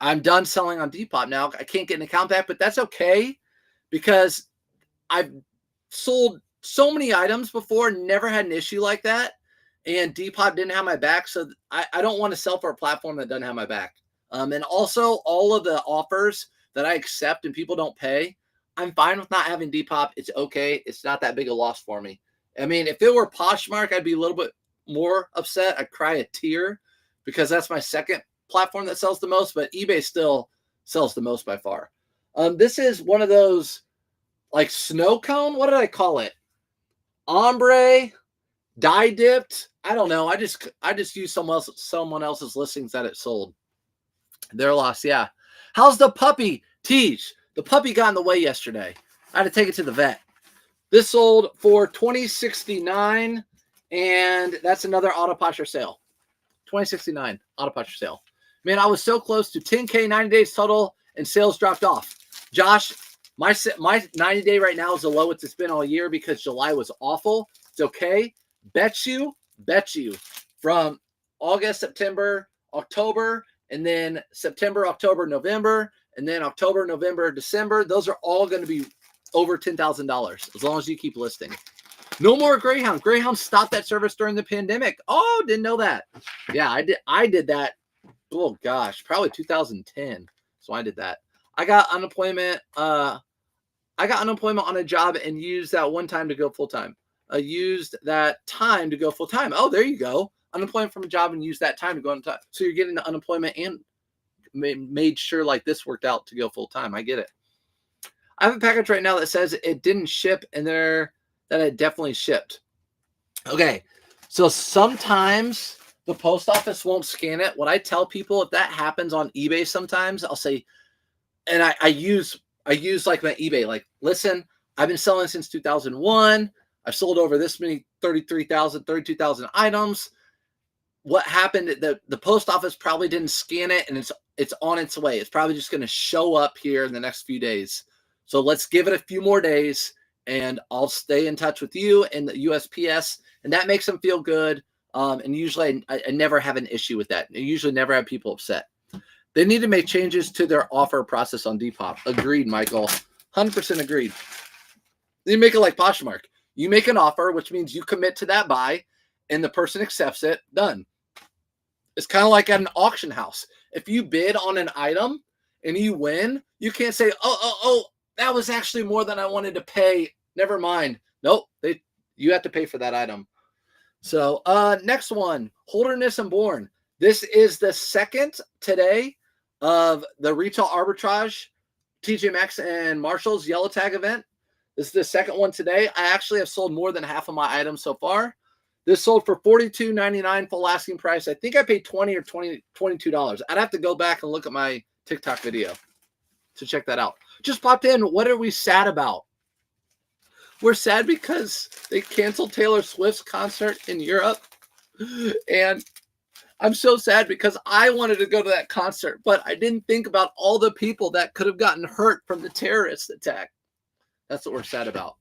I'm done selling on Depop now. I can't get an account back, but that's okay because I've sold so many items before, never had an issue like that. And Depop didn't have my back. So I don't want to sell for a platform that doesn't have my back. And also all of the offers that I accept and people don't pay, I'm fine with not having Depop. It's okay. It's not that big a loss for me. I mean, if it were Poshmark, I'd be a little bit more upset. I'd cry a tear because that's my second platform that sells the most, but eBay still sells the most by far. This is one of those like snow cone. What did I call it? Ombre, dye dipped. I don't know. I just used someone else's listings that it sold. They're lost. Yeah. How's the puppy? Teach. The puppy got in the way yesterday. I had to take it to the vet. This sold for $20.69, and that's another auto posture sale. $20.69 auto posture sale. Man, I was so close to 10K 90 days total, and sales dropped off. Josh, my 90 day right now is the lowest it's been all year because July was awful. It's okay. Bet you from August, September, October, and then September, October, November, and then October, November, December. Those are all going to be over $10,000 as long as you keep listing. No more Greyhound. Greyhound stopped that service during the pandemic. Oh, didn't know that. Yeah, I did that. Oh gosh, probably 2010. So I did that. I got unemployment. I got unemployment on a job and used that one time to go full time. Used that time to go full time. Oh, there you go. Unemployment from a job and use that time to go on time. So you're getting the unemployment and made sure like this worked out to go full time. I get it. I have a package right now that says it didn't ship and that it definitely shipped. Okay. So sometimes the post office won't scan it. What I tell people, if that happens on eBay sometimes, I'll say, and I use like my eBay, like, listen, I've been selling since 2001. I've sold over this many 32,000 items. What happened? The post office probably didn't scan it, and it's on its way. It's probably just going to show up here in the next few days. So let's give it a few more days, and I'll stay in touch with you and the USPS, and that makes them feel good. And usually I never have an issue with that. I usually never have people upset. They need to make changes to their offer process on Depop. Agreed, Michael. 100% agreed. They make it like Poshmark. You make an offer, which means you commit to that buy, and the person accepts it. Done. It's kind of like at an auction house. If you bid on an item and you win, you can't say, oh, that was actually more than I wanted to pay. Never mind. Nope. You have to pay for that item. So next one, Holderness and Born. This is the second today of the retail arbitrage, TJ Maxx and Marshall's yellow tag event. This is the second one today. I actually have sold more than half of my items so far. This sold for $42.99 full asking price. I think I paid $20 or $22. I'd have to go back and look at my TikTok video to check that out. Just popped in. What are we sad about? We're sad because they canceled Taylor Swift's concert in Europe. And I'm so sad because I wanted to go to that concert, but I didn't think about all the people that could have gotten hurt from the terrorist attack. That's what we're sad about.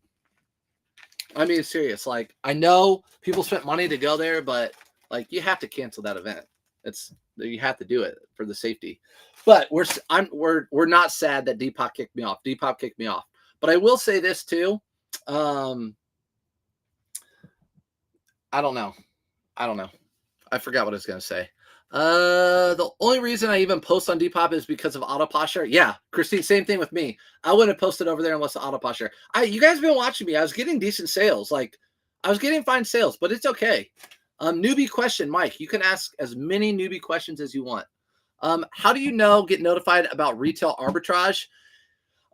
I mean, serious. Like, I know people spent money to go there, but like, you have to cancel that event. You have to do it for the safety. But we're not sad that Depop kicked me off. Depop kicked me off. But I will say this too. I don't know. I forgot what I was going to say. The only reason I even post on Depop is because of auto posture. Yeah, Christine, same thing with me. I wouldn't have posted over there unless the auto posture. You guys have been watching me. I was getting decent sales. Like, I was getting fine sales, but it's okay. Newbie question, Mike. You can ask as many newbie questions as you want. How do you get notified about retail arbitrage?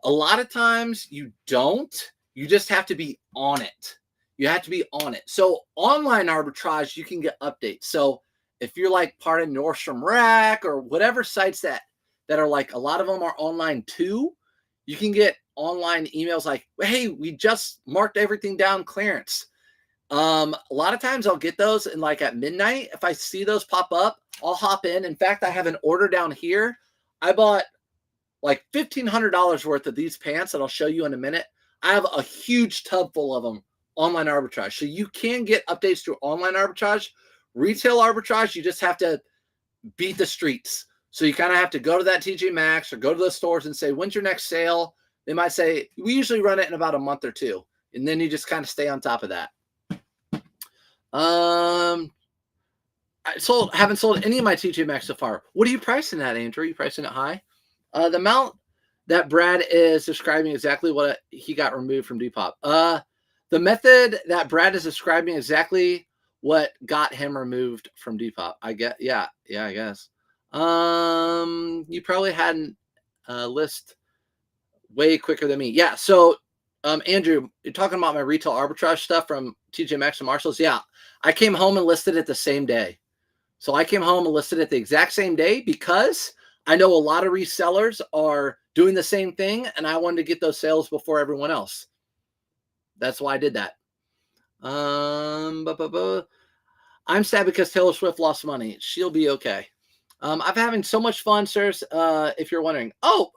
A lot of times you don't. You just have to be on it. You have to be on it. So online arbitrage, you can get updates. So if you're like part of Nordstrom Rack or whatever sites that are like, a lot of them are online too, you can get online emails like, hey, we just marked everything down clearance. A lot of times I'll get those and like at midnight, if I see those pop up, I'll hop in. In fact, I have an order down here. I bought like $1,500 worth of these pants that I'll show you in a minute. I have a huge tub full of them, online arbitrage. So you can get updates through online arbitrage. Retail arbitrage, you just have to beat the streets. So you kind of have to go to that TJ Maxx or go to the stores and say, when's your next sale? They might say, we usually run it in about a month or two. And then you just kind of stay on top of that. I haven't sold any of my TJ Maxx so far. What are you pricing at, Andrew? Are you pricing it high? The amount that Brad is describing exactly what he got removed from Depop. The method that Brad is describing exactly what got him removed from Depop. I get, yeah, I guess. You probably hadn't list way quicker than me. Yeah. So, Andrew, you're talking about my retail arbitrage stuff from TJ Maxx and Marshalls. Yeah, I came home and listed it the same day. So I came home and listed it the exact same day because I know a lot of resellers are doing the same thing, and I wanted to get those sales before everyone else. That's why I did that. I'm sad because Taylor Swift lost money. She'll be okay. I'm having so much fun, sirs. If you're wondering. Oh,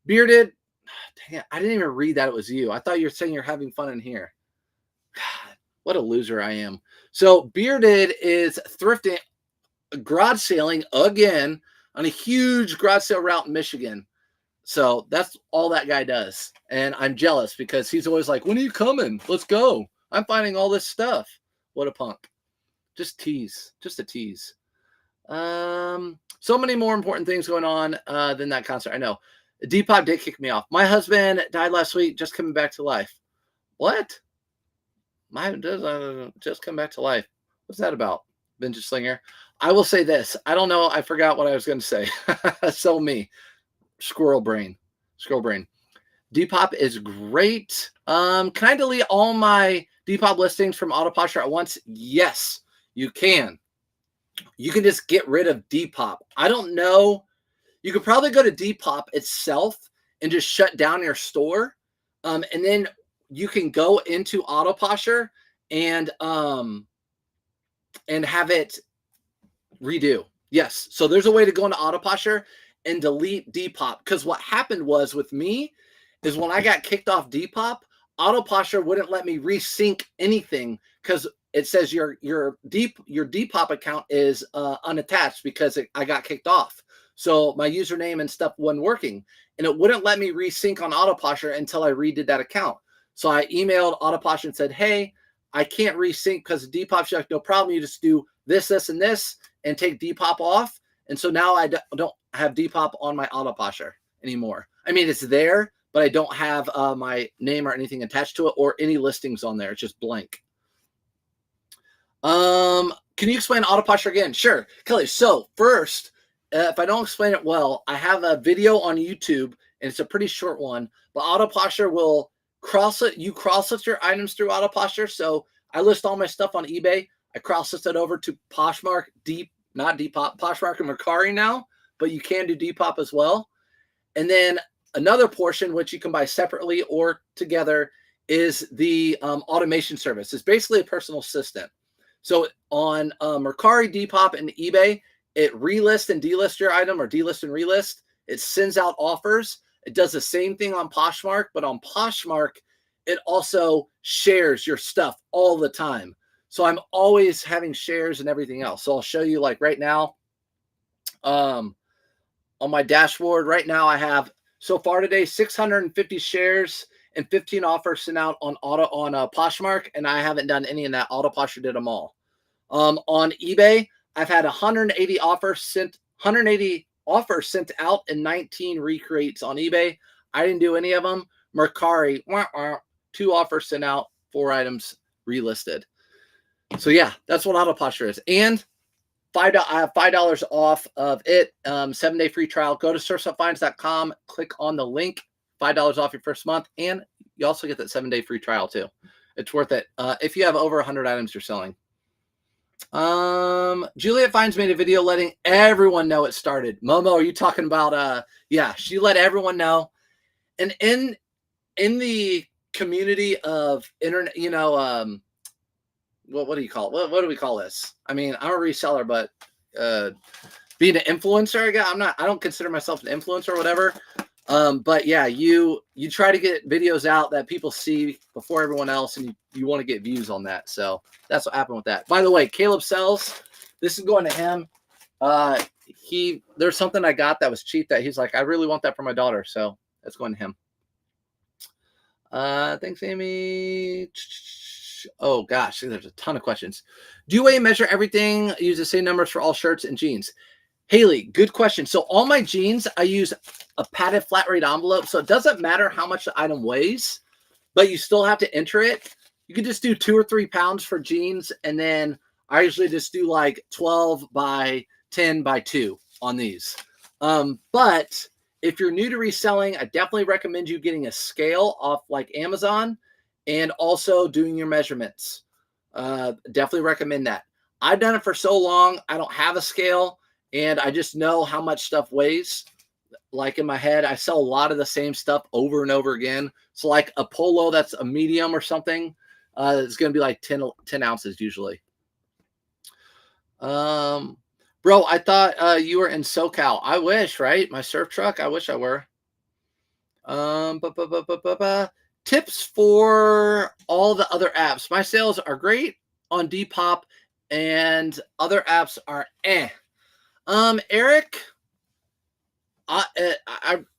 Bearded. Dang it, I didn't even read that it was you. I thought you were saying you're having fun in here. God, what a loser I am. So Bearded is thrifting, garage sailing again on a huge garage sale route in Michigan. So that's all that guy does. And I'm jealous because he's always like, when are you coming? Let's go. I'm finding all this stuff. What a punk. Just tease. Just a tease. So many more important things going on than that concert. I know. Depop did kick me off. My husband died last week, just coming back to life. What? My just come back to life. What's that about? Vintage Slinger. I will say this. I don't know. I forgot what I was going to say. So me. Squirrel brain. Depop is great. Can I delete all my Depop listings from Autoposture at once? Yes, you can. You can just get rid of Depop. I don't know. You could probably go to Depop itself and just shut down your store. And then you can go into Autoposture and have it redo. Yes. So there's a way to go into Autoposture and delete Depop. Because what happened was with me is when I got kicked off Depop, Autoposture wouldn't let me resync anything because it says your Depop account is unattached because I got kicked off. So my username and stuff wasn't working, and it wouldn't let me resync on Autoposture until I redid that account. So I emailed Autoposture and said, hey, I can't resync because Depop's like, no problem. You just do this, this, and this, and take Depop off. And so now I don't have Depop on my Autoposture anymore. I mean, it's there, but I don't have my name or anything attached to it or any listings on there. It's just blank. Can you explain Autoposture again? Sure, Kelly. So first, if I don't explain it well, I have a video on YouTube, and it's a pretty short one. But Autoposture will cross-list your items through Autoposture. So I list all my stuff on eBay. I cross-list it over to Poshmark, not Depop, Poshmark and Mercari now, but you can do Depop as well. And then another portion, which you can buy separately or together, is the automation service. It's basically a personal assistant. So on Mercari, Depop, and eBay, it relists and delists your item or delist and relist. It sends out offers. It does the same thing on Poshmark, but on Poshmark, it also shares your stuff all the time. So I'm always having shares and everything else. So I'll show you like right now on my dashboard. Right now I have so far today 650 shares and 15 offers sent out on Poshmark, and I haven't done any in that. Autoposture did them all. On eBay, I've had 180 offers sent out and 19 recreates on eBay. I didn't do any of them. Mercari, 2 offers sent out, 4 items relisted. So yeah, that's what Autoposture is. And I have $5 off of it. 7-day free trial. Go to surfsupfinds.com, click on the link, $5 off your first month, and you also get that 7-day free trial too. It's worth it if you have over 100 items you're selling. Juliet Fines made a video letting everyone know it started. Momo, are you talking about yeah, she let everyone know. And in the community of internet, you know, what do you call it? What do we call this? I mean, I'm a reseller, but being an influencer, I don't consider myself an influencer or whatever. But yeah, you try to get videos out that people see before everyone else, and you want to get views on that. So that's what happened with that. By the way, Caleb Sells, this is going to him. There's something I got that was cheap that he's like, I really want that for my daughter. So that's going to him. Thanks, Amy. Oh gosh, there's a ton of questions. Do you weigh and measure everything? Use the same numbers for all shirts and jeans? Haley, good question. So all my jeans, I use a padded flat rate envelope. So it doesn't matter how much the item weighs, but you still have to enter it. You could just do 2 or 3 pounds for jeans, and then I usually just do like 12 by 10 by 2 on these. But if you're new to reselling, I definitely recommend you getting a scale off like Amazon and also doing your measurements. Definitely recommend that. I've done it for so long, I don't have a scale, and I just know how much stuff weighs. Like in my head, I sell a lot of the same stuff over and over again. So like a polo that's a medium or something, it's going to be like 10 ounces usually. Bro, I thought you were in SoCal. I wish, right? My surf truck. I wish I were. Tips for all the other apps. My sales are great on Depop, and other apps are eh. Eric, I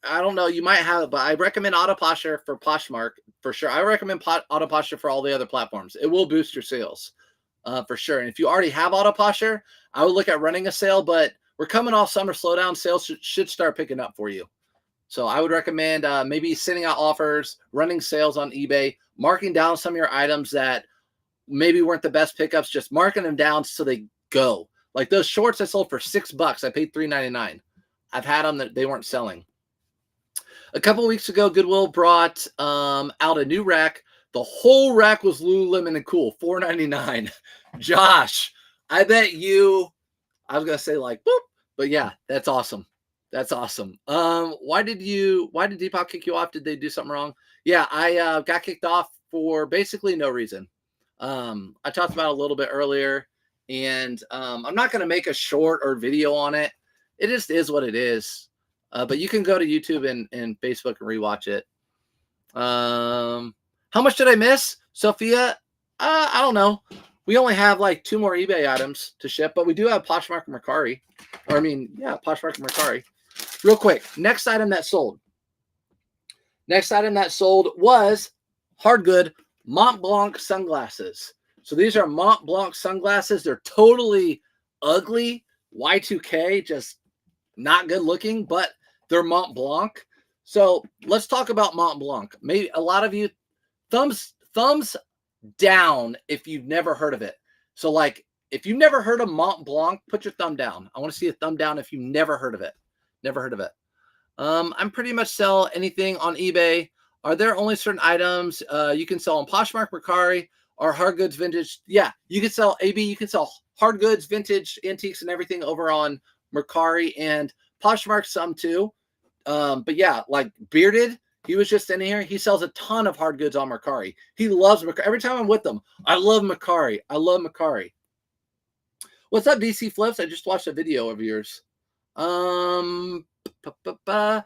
don't know. You might have it, but I recommend Auto Posture for Poshmark for sure. I recommend Auto Posture for all the other platforms. It will boost your sales for sure. And if you already have Auto Posture, I would look at running a sale. But we're coming off summer slowdown. Sales should start picking up for you. So I would recommend maybe sending out offers, running sales on eBay, marking down some of your items that maybe weren't the best pickups, just marking them down so they go. Like those shorts I sold for $6. I paid $3.99. I've had them that they weren't selling. A couple of weeks ago, Goodwill brought out a new rack. The whole rack was Lululemon and cool, $4.99. Josh, I bet you, I was going to say like, boop, but yeah, that's awesome. That's awesome. Why did Depop kick you off? Did they do something wrong? Yeah, I got kicked off for basically no reason. I talked about it a little bit earlier, and I'm not going to make a short or video on it. It just is what it is. But you can go to YouTube and Facebook and rewatch it. How much did I miss, Sophia? I don't know. We only have like 2 more eBay items to ship, but we do have Poshmark and Mercari. Or I mean, yeah, Poshmark and Mercari. Real quick, next item that sold. Next item that sold was hard good Mont Blanc sunglasses. So these are Mont Blanc sunglasses. They're totally ugly. Y2K, just not good looking, but they're Mont Blanc. So let's talk about Mont Blanc. Maybe a lot of you, thumbs down if you've never heard of it. So like, if you've never heard of Mont Blanc, put your thumb down. I want to see a thumb down if you've never heard of it. Never heard of it. I'm pretty much sell anything on eBay. Are there only certain items you can sell on Poshmark, Mercari, or hard goods vintage? Yeah, you can sell AB. You can sell hard goods, vintage, antiques, and everything over on Mercari and Poshmark some too. But yeah, like Bearded, he was just in here. He sells a ton of hard goods on Mercari. He loves Mercari. Every time I'm with him, I love Mercari. I love Mercari. What's up, DC Flips? I just watched a video of yours. And I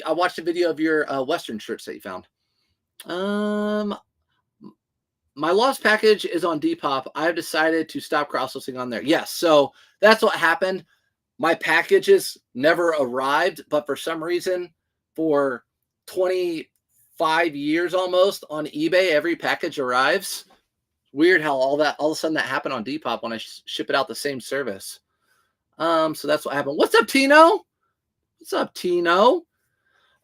watched a video of your Western shirts that you found. My lost package is on Depop. I've decided to stop cross-listing on there. Yes, so that's what happened. My packages never arrived, but for some reason, for 25 years almost on eBay, every package arrives. Weird how all of a sudden that happened on Depop when I ship it out the same service. So that's what happened. What's up, Tino? What's up, Tino?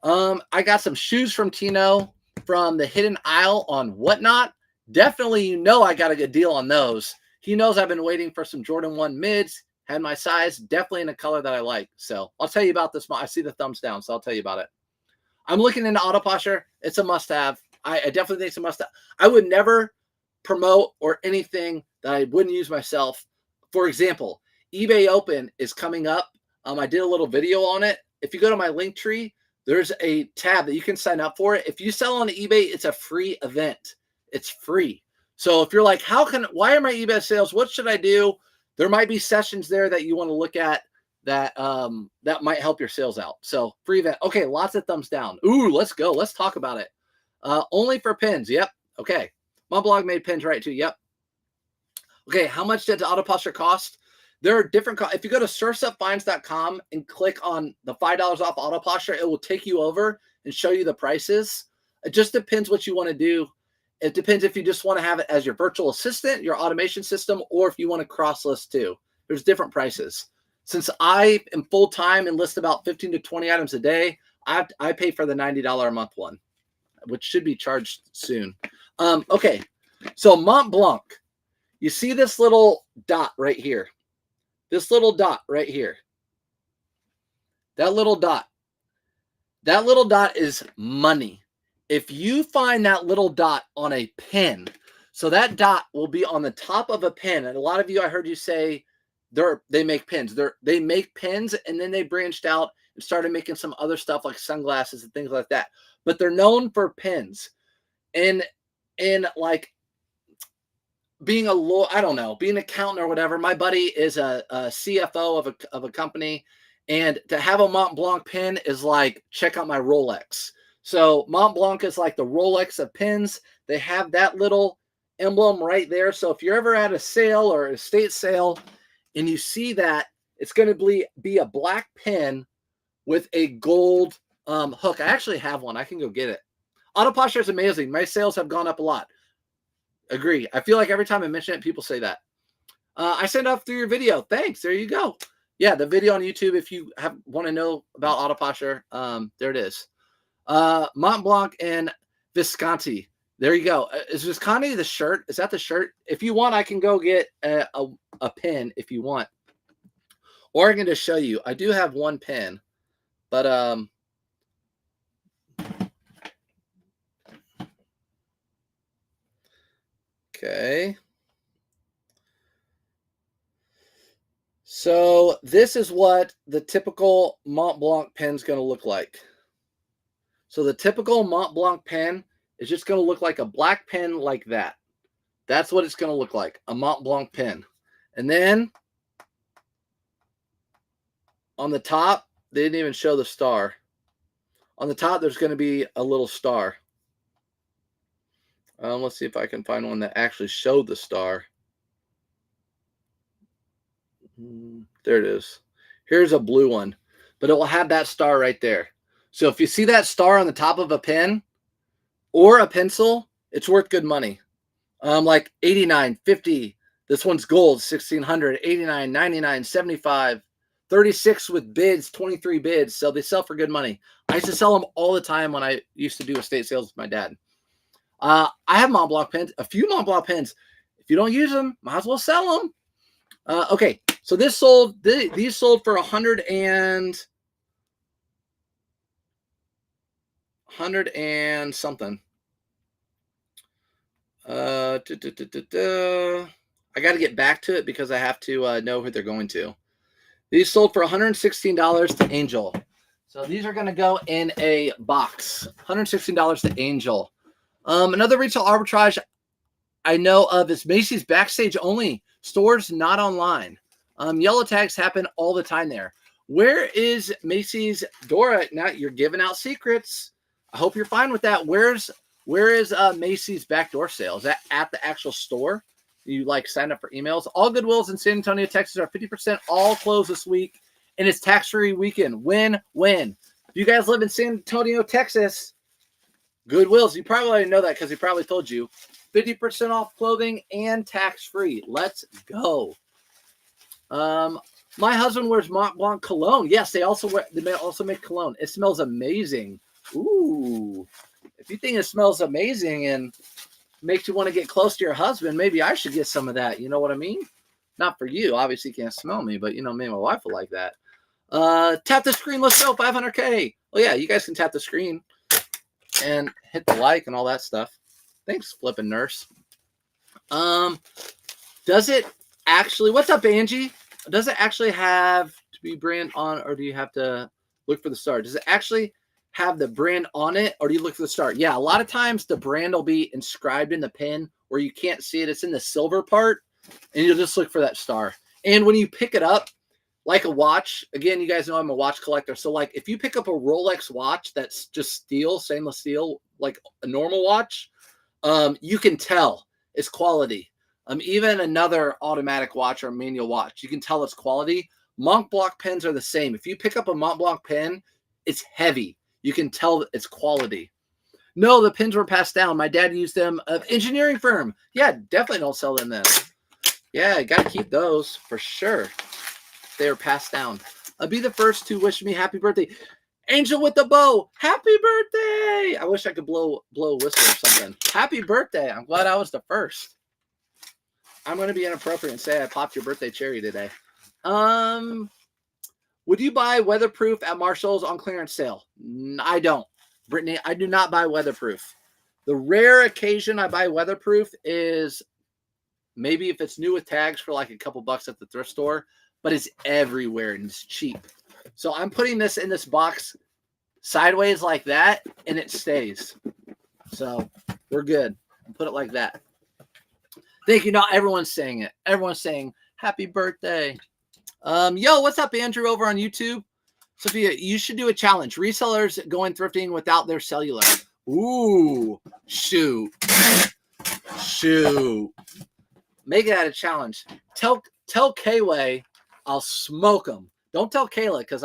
I got some shoes from Tino from the Hidden Isle on Whatnot. Definitely, I got a good deal on those. He knows I've been waiting for some Jordan 1 mids. Had my size, definitely in a color that I like. So I'll tell you about this. I see the thumbs down, so I'll tell you about it. I'm looking into Auto Posture. It's a must-have. I definitely think it's a must-have. I would never promote or anything that I wouldn't use myself. For example, eBay Open is coming up. I did a little video on it. If you go to my link tree, there's a tab that you can sign up for it. If you sell on eBay, it's a free event. It's free. So if you're like, why are my eBay sales? What should I do? There might be sessions there that you want to look at that that might help your sales out. So free event. Okay, lots of thumbs down. Ooh, let's go. Let's talk about it. Only for pins. Yep. Okay. My blog made pins right too. Yep. Okay, how much did the Auto Posture cost? There are different costs. If you go to surfsupfinds.com and click on the $5 off Auto Posture, it will take you over and show you the prices. It just depends what you want to do. It depends if you just want to have it as your virtual assistant, your automation system, or if you want to cross-list too. There's different prices. Since I am full-time and list about 15 to 20 items a day, I pay for the $90 a month one. which should be charged soon. Okay, so Mont Blanc. You see this little dot right here. This little dot right here. That little dot. That little dot is money. If you find that little dot on a pen, so that dot will be on the top of a pen. And a lot of you, I heard you say they make pens. They make pens, and then they branched out and started making some other stuff like sunglasses and things like that. But they're known for pens. And like being I don't know, being an accountant or whatever. My buddy is a CFO of a company, and to have a Mont Blanc pen is like, check out my Rolex. So Mont Blanc is like the Rolex of pens. They have that little emblem right there. So if you're ever at a sale or a estate sale and you see that, it's going to be a black pen with a gold hook. I actually have one. I can go get it. Auto posture is amazing. My sales have gone up a lot. Agree. I feel like every time I mention it, people say that. I sent off through your video. Thanks. There you go. Yeah, the video on YouTube, if you want to know about auto posture, there it is. Mont Blanc and Visconti. There you go. Is Visconti the shirt? Is that the shirt? If you want, I can go get a pen if you want. Or I can just show you. I do have one pen, but okay. So this is what the typical Mont Blanc pen is going to look like. So the typical Mont Blanc pen is just going to look like a black pen like that. That's what it's going to look like, a Mont Blanc pen. And then on the top, they didn't even show the star. On the top, there's going to be a little star. Let's see if I can find one that actually showed the star. There it is. Here's a blue one, but it will have that star right there. So if you see that star on the top of a pen or a pencil, it's worth good money. Like 89, 50. This one's gold, 1600, 89, 99, 75, 36 with bids, 23 bids. So they sell for good money. I used to sell them all the time when I used to do estate sales with my dad. I have Mont Blanc pens, a few Mont Blanc pens. If you don't use them, might as well sell them. Okay, so these sold for $100 and something. I got to get back to it because I have to know who they're going to. These sold for $116 to Angel. So these are going to go in a box. $116 to Angel. Another retail arbitrage I know of is Macy's Backstage Only. Stores not online. Yellow tags happen all the time there. Where is Macy's? Dora, now you're giving out secrets. I hope you're fine with that. Where is Macy's backdoor sale? Is that at the actual store? You like sign up for emails? All Goodwills in San Antonio, Texas are 50% all closed this week, and it's tax-free weekend. Win-win. If you guys live in San Antonio, Texas, Goodwills, you probably already know that because he probably told you. 50% off clothing and tax-free. Let's go. My husband wears Mont Blanc cologne. Yes, they also make cologne. It smells amazing. Ooh. If you think it smells amazing and makes you want to get close to your husband, maybe I should get some of that. You know what I mean? Not for you. Obviously, you can't smell me, but, maybe my wife will like that. Tap the screen. Let's go. 500K. Well, yeah, you guys can tap the screen and hit the like and all that stuff. Thanks, flipping nurse. Does it actually, what's up, Angie? Does it actually have to be brand on, or do you have to look for the star? Does it actually have the brand on it, or do you look for the star? Yeah, a lot of times the brand will be inscribed in the pin where you can't see it. It's in the silver part, and you'll just look for that star. And when you pick it up, like a watch, again, you guys know I'm a watch collector. So, like, if you pick up a Rolex watch that's just steel, stainless steel, like a normal watch, you can tell it's quality. Even another automatic watch or manual watch, you can tell it's quality. Mont Blanc pens are the same. If you pick up a Mont Blanc pen, it's heavy. You can tell it's quality. No, the pens were passed down. My dad used them. Engineering firm. Yeah, definitely don't sell them then. Yeah, got to keep those for sure. They were passed down. Be the first to wish me happy birthday. Angel with the bow. Happy birthday. I wish I could blow a whistle or something. Happy birthday. I'm glad I was the first. I'm going to be inappropriate and say I popped your birthday cherry today. Would you buy weatherproof at Marshall's on clearance sale? I don't. Brittany, I do not buy weatherproof. The rare occasion I buy weatherproof is maybe if it's new with tags for like a couple bucks at the thrift store, but it's everywhere and it's cheap. So I'm putting this in this box sideways like that, and it stays. So we're good. Put it like that. Thank you. Now everyone's saying it. Everyone's saying happy birthday. Yo, what's up, Andrew, over on YouTube? Sophia, you should do a challenge. Resellers going thrifting without their cellular. Ooh, shoot. Make it a challenge. Tell K-Way I'll smoke them. Don't tell Kayla, because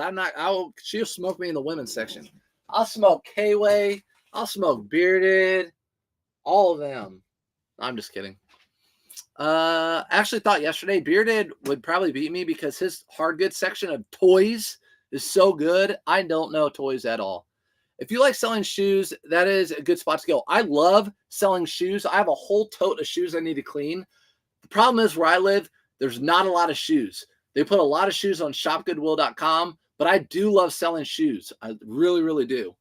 she'll smoke me in the women's section. I'll smoke K-Way. I'll smoke Bearded. All of them. I'm just kidding. Actually thought yesterday Bearded would probably beat me because his hard goods section of toys is so good. I don't know toys at all. If you like selling shoes, that is a good spot to go. I love selling shoes. I have a whole tote of shoes I need to clean. The problem is where I live, there's not a lot of shoes. They put a lot of shoes on shopgoodwill.com, but I do love selling shoes. I really, really do.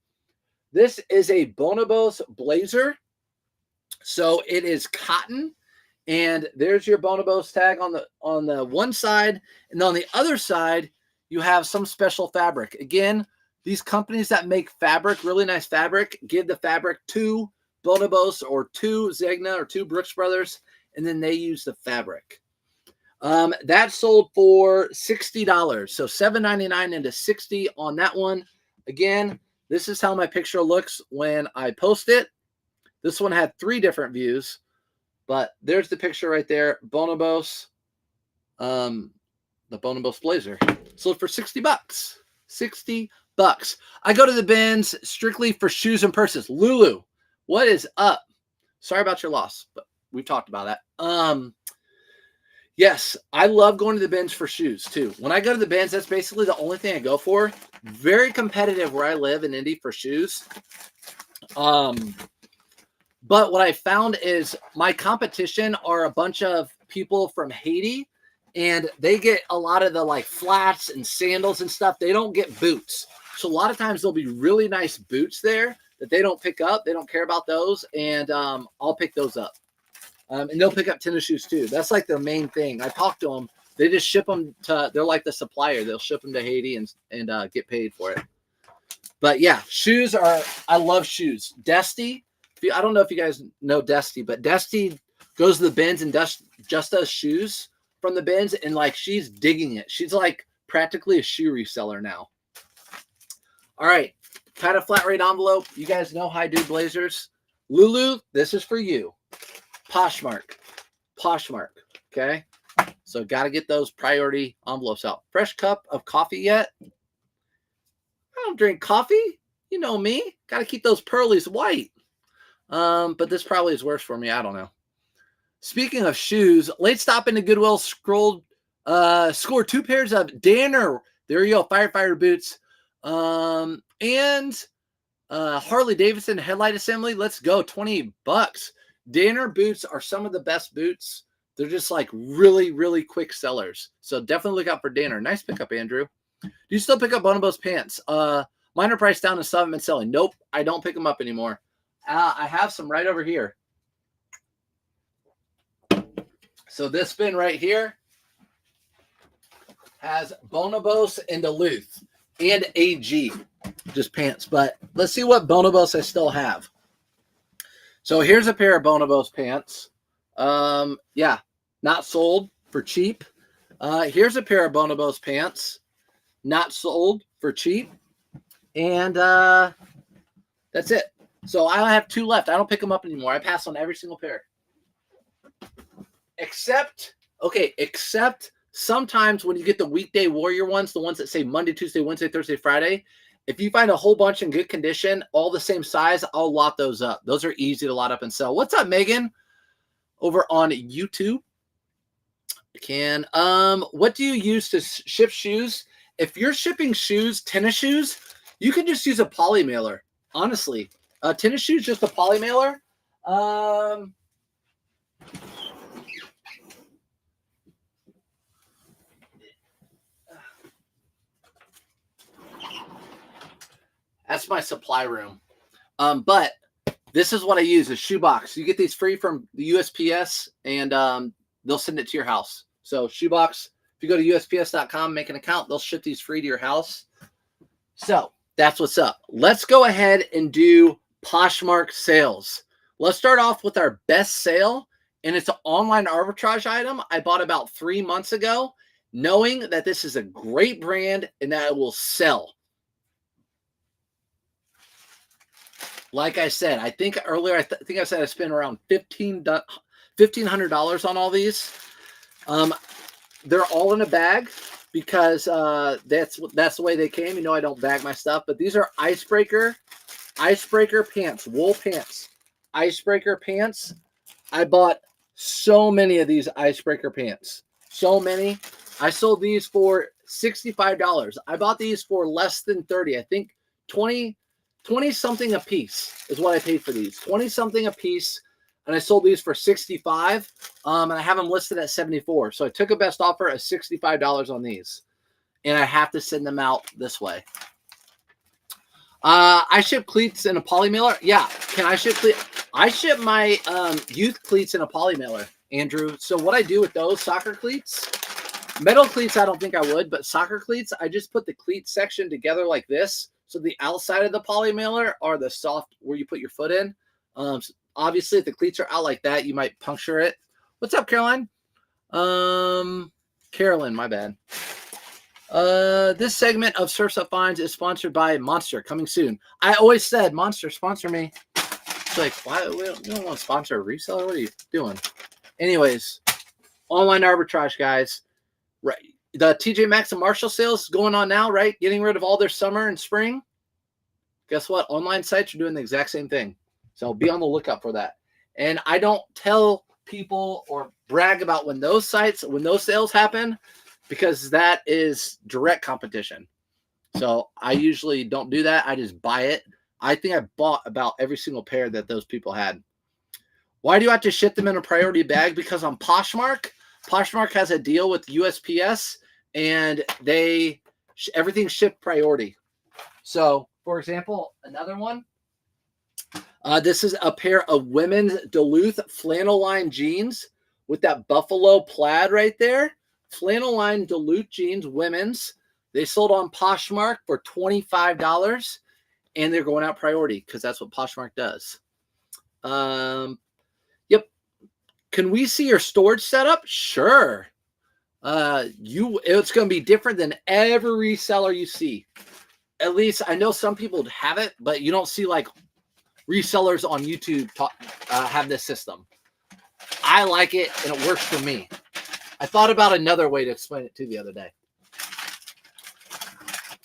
This is a Bonobos blazer. So it is cotton. And there's your Bonobos tag on the one side. And on the other side, you have some special fabric. Again, these companies that make fabric, really nice fabric, give the fabric to Bonobos or to Zegna or to Brooks Brothers, and then they use the fabric. That sold for $60. So $7.99 into $60 on that one. Again, this is how my picture looks when I post it. This one had 3 different views. But there's the picture right there. Bonobos, the Bonobos blazer. Sold for $60. $60. I go to the bins strictly for shoes and purses. Lulu, what is up? Sorry about your loss, but we've talked about that. Yes, I love going to the bins for shoes too. When I go to the bins, that's basically the only thing I go for. Very competitive where I live in Indy for shoes. But what I found is my competition are a bunch of people from Haiti, and they get a lot of the like flats and sandals and stuff. They don't get boots. So a lot of times there'll be really nice boots there that they don't pick up. They don't care about those. And I'll pick those up. And they'll pick up tennis shoes too. That's like their main thing. I talked to them. They just ship them to, they're like the supplier. They'll ship them to Haiti and get paid for it. But yeah, shoes are, I love shoes. Desty. I don't know if you guys know Desty, but Desty goes to the bins and just does shoes from the bins, and like she's digging it. She's like practically a shoe reseller now. All right, kind of flat rate envelope. You guys know how I do blazers. Lulu, this is for you. Poshmark. Okay, so got to get those priority envelopes out. Fresh cup of coffee yet? I don't drink coffee. You know me. Got to keep those pearlies white. But this probably is worse for me. I don't know. Speaking of shoes, late stop into Goodwill scored 2 pairs of Danner. There you go, firefighter boots. And Harley Davidson headlight assembly. Let's go, $20. Danner boots are some of the best boots. They're just like really, really quick sellers. So definitely look out for Danner. Nice pickup, Andrew. Do you still pick up Bonobos pants? Mine are priced down and some haven't been selling. Nope, I don't pick them up anymore. I have some right over here. So this bin right here has Bonobos and Duluth and AG, just pants. But let's see what Bonobos I still have. So here's a pair of Bonobos pants. Yeah, not sold for cheap. Here's a pair of Bonobos pants, not sold for cheap. And that's it. So I have 2 left. I don't pick them up anymore. I pass on every single pair. Except sometimes when you get the weekday warrior ones, the ones that say Monday, Tuesday, Wednesday, Thursday, Friday, if you find a whole bunch in good condition, all the same size, I'll lot those up. Those are easy to lot up and sell. What's up, Megan? Over on YouTube. What do you use to ship shoes? If you're shipping shoes, tennis shoes, You can just use a poly mailer, honestly. Tennis shoes, just a poly mailer. That's my supply room. But this is what I use, a shoebox. You get these free from the USPS, and they'll send it to your house. So shoebox, if you go to USPS.com, make an account, they'll ship these free to your house. So that's what's up. Let's go ahead and do Poshmark sales. Let's start off with our best sale, and it's an online arbitrage item I bought about 3 months ago, knowing that this is a great brand and that it will sell. Like I said, I think earlier, I think I said I spent around $1,500 on all these. They're all in a bag because that's the way they came. You know, I don't bag my stuff, but these are icebreaker pants, wool pants, icebreaker pants. I bought so many of these icebreaker pants, so many. I sold these for $65. I bought these for less than 30. I think 20 something a piece is what I paid for these. 20 something a piece, and I sold these for 65. And I have them listed at 74. So I took a best offer of $65 on these, and I have to send them out this way. I ship cleats in a poly mailer. Yeah, can I ship cleats? I ship my youth cleats in a poly mailer, Andrew. So what I do with those soccer cleats, metal cleats, I don't think I would, but soccer cleats, I just put the cleat section together like this. So the outside of the poly mailer are the soft where you put your foot in. Obviously, if the cleats are out like that, you might puncture it. What's up, Caroline? Carolyn, my bad. This segment of Surf's Up Finds is sponsored by Monster, coming soon. I always said, Monster, sponsor me. It's like, why? We don't want to sponsor a reseller. What are you doing? Anyways, online arbitrage, guys. Right. The TJ Maxx and Marshall sales going on now, right? Getting rid of all their summer and spring. Guess what? Online sites are doing the exact same thing. So be on the lookout for that. And I don't tell people or brag about when those sales happen, because that is direct competition. So I usually don't do that. I just buy it. I think I bought about every single pair that those people had. Why do you have to ship them in a priority bag? Because on Poshmark has a deal with USPS, and everything's shipped priority. So, for example, another one. This is a pair of women's Duluth flannel line jeans with that buffalo plaid right there. Flannel line Duluth jeans, women's. They sold on Poshmark for $25, and they're going out priority because that's what Poshmark does. Yep. Can we see your storage setup? Sure. It's going to be different than every reseller you see. At least I know some people have it, but you don't see like resellers on YouTube have this system. I like it, and it works for me. I thought about another way to explain it to the other day.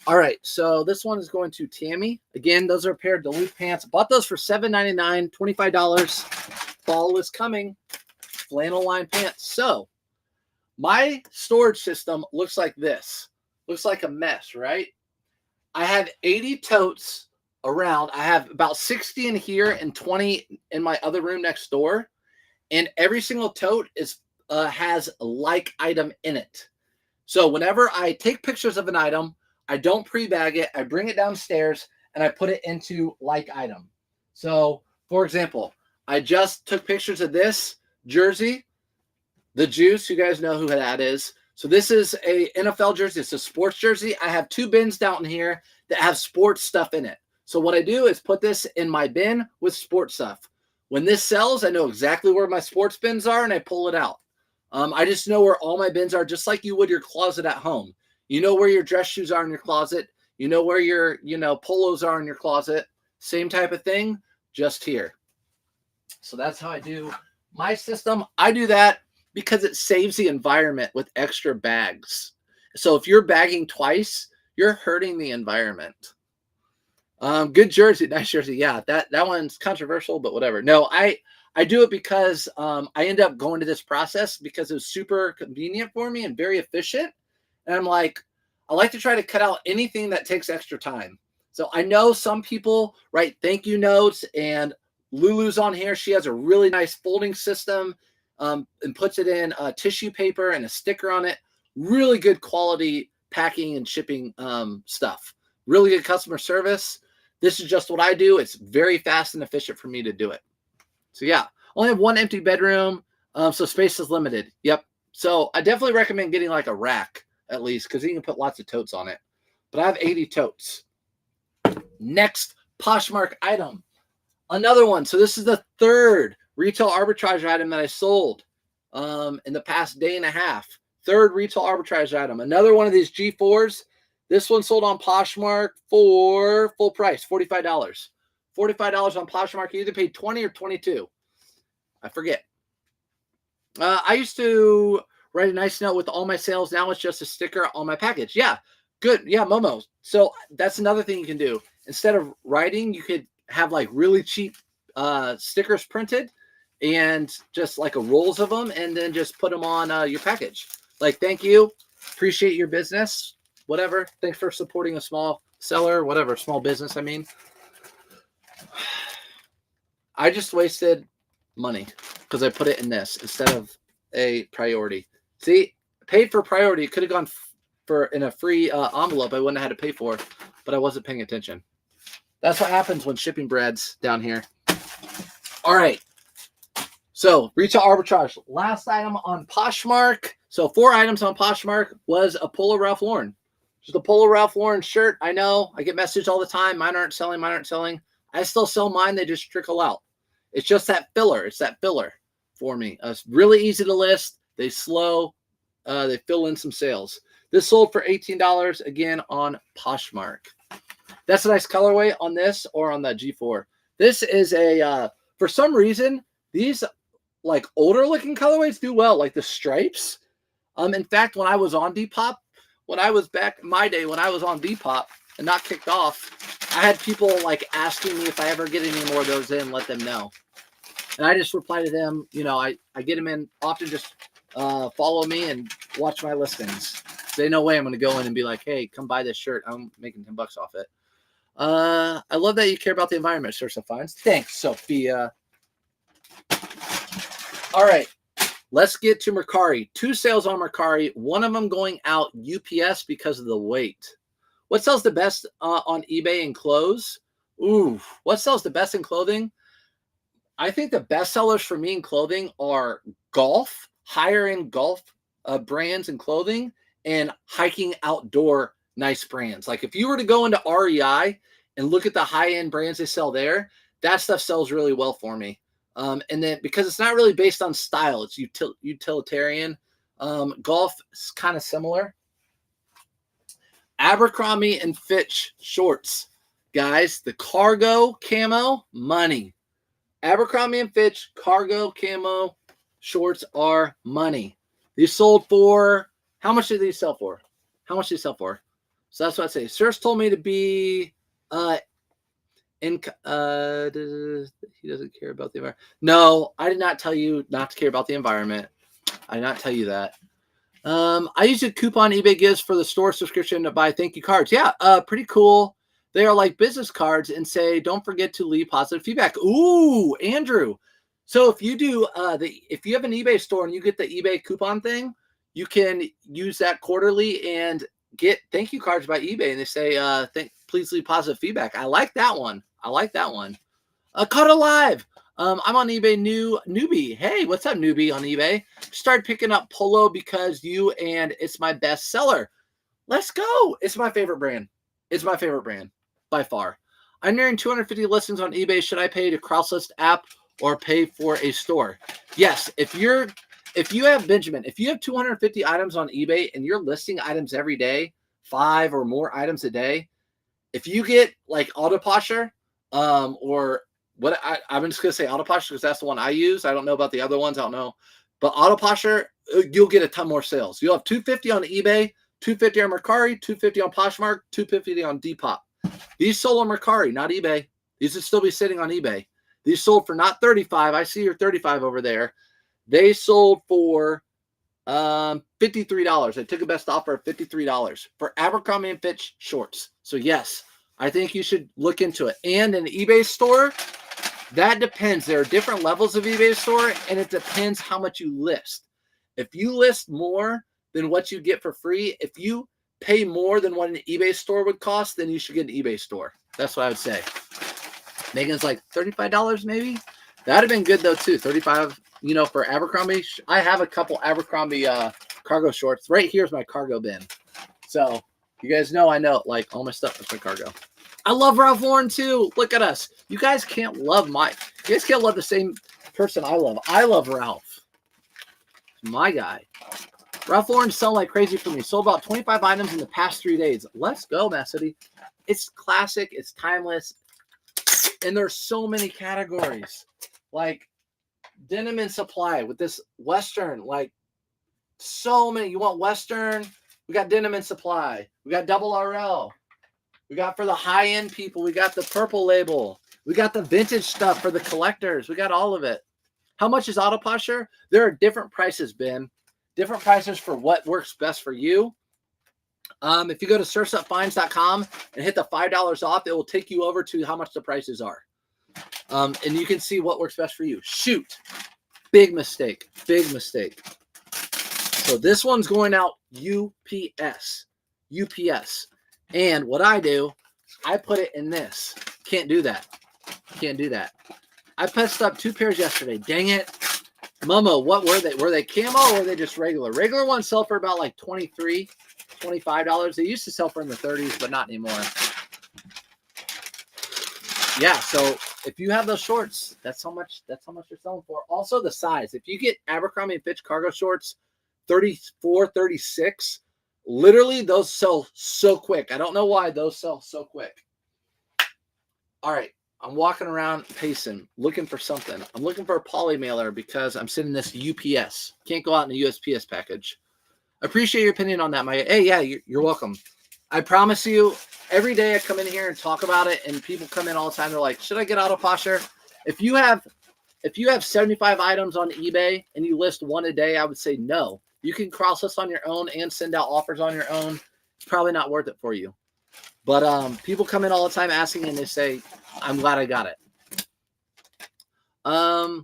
All right, so this one is going to Tammy. Again, those are a pair of Duluth pants. Bought those for $7.99, $25. Fall is coming. Flannel line pants. So my storage system looks like this. Looks like a mess, right? I have 80 totes around. I have about 60 in here and 20 in my other room next door. And every single tote has a like item in it. So whenever I take pictures of an item, I don't pre-bag it. I bring it downstairs and I put it into like item. So, for example, I just took pictures of this jersey, the Juice. You guys know who that is. So this is a NFL jersey. It's a sports jersey. I have 2 bins down here that have sports stuff in it. So what I do is put this in my bin with sports stuff. When this sells, I know exactly where my sports bins are and I pull it out. I just know where all my bins are, just like you would your closet at home. You know where your dress shoes are in your closet. You know where your, polos are in your closet. Same type of thing, just here. So that's how I do my system. I do that because it saves the environment with extra bags. So if you're bagging twice, you're hurting the environment. Good jersey, nice jersey. Yeah, that one's controversial, but whatever. No, I do it because I end up going to this process because it was super convenient for me and very efficient. And I'm like, I like to try to cut out anything that takes extra time. So I know some people write thank you notes, and Lulu's on here. She has a really nice folding system, and puts it in tissue paper and a sticker on it. Really good quality packing and shipping stuff. Really good customer service. This is just what I do. It's very fast and efficient for me to do it. So yeah, only have one empty bedroom, so space is limited. Yep. So I definitely recommend getting like a rack at least, because you can put lots of totes on it. But I have 80 totes. Next Poshmark item. Another one. So this is the third retail arbitrage item that I sold in the past day and a half. Third retail arbitrage item. Another one of these G4s. This one sold on Poshmark for full price, $45. $45 on Poshmark. You either paid 20 or 22. I forget. I used to write a nice note with all my sales. Now it's just a sticker on my package. Yeah, good. Yeah, Momo. So that's another thing you can do. Instead of writing, you could have like really cheap stickers printed and just like a rolls of them, and then just put them on your package. Like, thank you. Appreciate your business. Whatever. Thanks for supporting a small seller, whatever, small business. I mean, I just wasted money because I put it in this instead of a priority. See, paid for priority. It could have gone for in a free envelope. I wouldn't have had to pay for, but I wasn't paying attention. That's what happens when shipping bread's down here. All right. So retail arbitrage. Last item on Poshmark. So 4 items on Poshmark was a Polo Ralph Lauren. Just a Polo Ralph Lauren shirt. I know I get messages all the time. Mine aren't selling. Mine aren't selling. I still sell mine. They just trickle out. It's just that filler. It's that filler for me. It's really easy to list. They slow. They fill in some sales. This sold for $18 again on Poshmark. That's a nice colorway on this or on the G4. This is a, for some reason, these like older looking colorways do well, like the stripes. In fact, when I was on Depop, when I was back in my day, when I was on Depop and not kicked off, I had people like asking me if I ever get any more of those in, let them know. And I just reply to them, you know, I get them in often, just follow me and watch my listings. They know way I'm going to go in and be like, hey, come buy this shirt. I'm making $10 off it. I love that you care about the environment, Source of Finds. Thanks, Sophia. All right, let's get to Mercari. 2 sales on Mercari. One of them going out UPS because of the weight. What sells the best on eBay and clothes? Ooh, what sells the best in clothing? I think the best sellers for me in clothing are golf, higher end golf brands and clothing, and hiking outdoor nice brands. Like if you were to go into REI and look at the high end brands they sell there, that stuff sells really well for me. And then because it's not really based on style, it's utilitarian. Golf is kind of similar. Abercrombie and Fitch shorts, guys. The cargo camo, money. Abercrombie and Fitch cargo camo shorts are money. These sold for, how much did these sell for? How much did they sell for? So that's what I say. Sirs told me to be he doesn't care about the environment. No, I did not tell you not to care about the environment. I did not tell you that. I use a coupon eBay gives for the store subscription to buy thank you cards. Yeah, pretty cool. They are like business cards and say, don't forget to leave positive feedback. Ooh, Andrew. So if you do if you have an eBay store and you get the eBay coupon thing, you can use that quarterly and get thank you cards by eBay. And they say, please leave positive feedback. I like that one. I like that one. Caught Alive. I'm on eBay newbie. Hey, what's up, newbie on eBay? Started picking up Polo because you and it's my best seller. Let's go. It's my favorite brand. It's my favorite brand by far. I'm nearing 250 listings on eBay. Should I pay to CrossList app or pay for a store? Yes. If you have Benjamin, if you have 250 items on eBay and you're listing items every day, 5 or more items a day, if you get like Autoposher, or what I'm just gonna say Autoposher because that's the one I use. I don't know about the other ones. I don't know, but Autoposher, you'll get a ton more sales. You'll have 250 on eBay, 250 on Mercari, 250 on Poshmark, 250 on Depop. These sold on Mercari, not eBay. These would still be sitting on eBay. These sold for not 35. I see your 35 over there. They sold for $53. I took a best offer of $53 for Abercrombie and Fitch shorts. So yes, I think you should look into it. And an eBay store, that depends. There are different levels of eBay store, and it depends how much you list. If you list more than what you get for free, if you pay more than what an eBay store would cost, then you should get an eBay store. That's what I would say. Megan's like $35 maybe. That'd have been good though too. 35, you know, for Abercrombie. I have a couple Abercrombie cargo shorts. Right here's my cargo bin. So you guys know I know like all my stuff is my cargo. I love Ralph Lauren too. Look at us. You guys can't love you guys can't love the same person I love. I love Ralph. My guy. Ralph Lauren selling like crazy for me. Sold about 25 items in the past 3 days. Let's go, Mass City. It's classic. It's timeless. And there's so many categories. Like Denim and Supply with this Western. Like so many. You want Western? We got Denim and Supply. We got Double RL. We got for the high-end people. We got the purple label. We got the vintage stuff for the collectors. We got all of it. How much is Auto Posture? There are different prices, Ben. Different prices for what works best for you. If you go to surfsupfinds.com and hit the $5 off, it will take you over to how much the prices are. And you can see what works best for you. Shoot. Big mistake. Big mistake. So this one's going out UPS. UPS. And what I do, I put it in this. Can't do that. Can't do that. I pressed up 2 pairs yesterday. Dang it. Momo, what were they? Were they camo or were they just regular? Regular ones sell for about like $23, $25. They used to sell for in the 30s, but not anymore. Yeah, so if you have those shorts, that's how much they're selling for. Also the size. If you get Abercrombie & Fitch cargo shorts, 34, 36, literally those sell so quick. I don't know why those sell so quick. All right. I'm walking around pacing, looking for something. I'm looking for a poly mailer because I'm sending this UPS. Can't go out in a USPS package. Appreciate your opinion on that, Maya. Hey, yeah, you're welcome. I promise you, every day I come in here and talk about it, and people come in all the time. They're like, should I get Auto Posture? If you have 75 items on eBay and you list one a day, I would say no. You can cross list on your own and send out offers on your own. It's probably not worth it for you. But people come in all the time asking, and they say, I'm glad I got it. A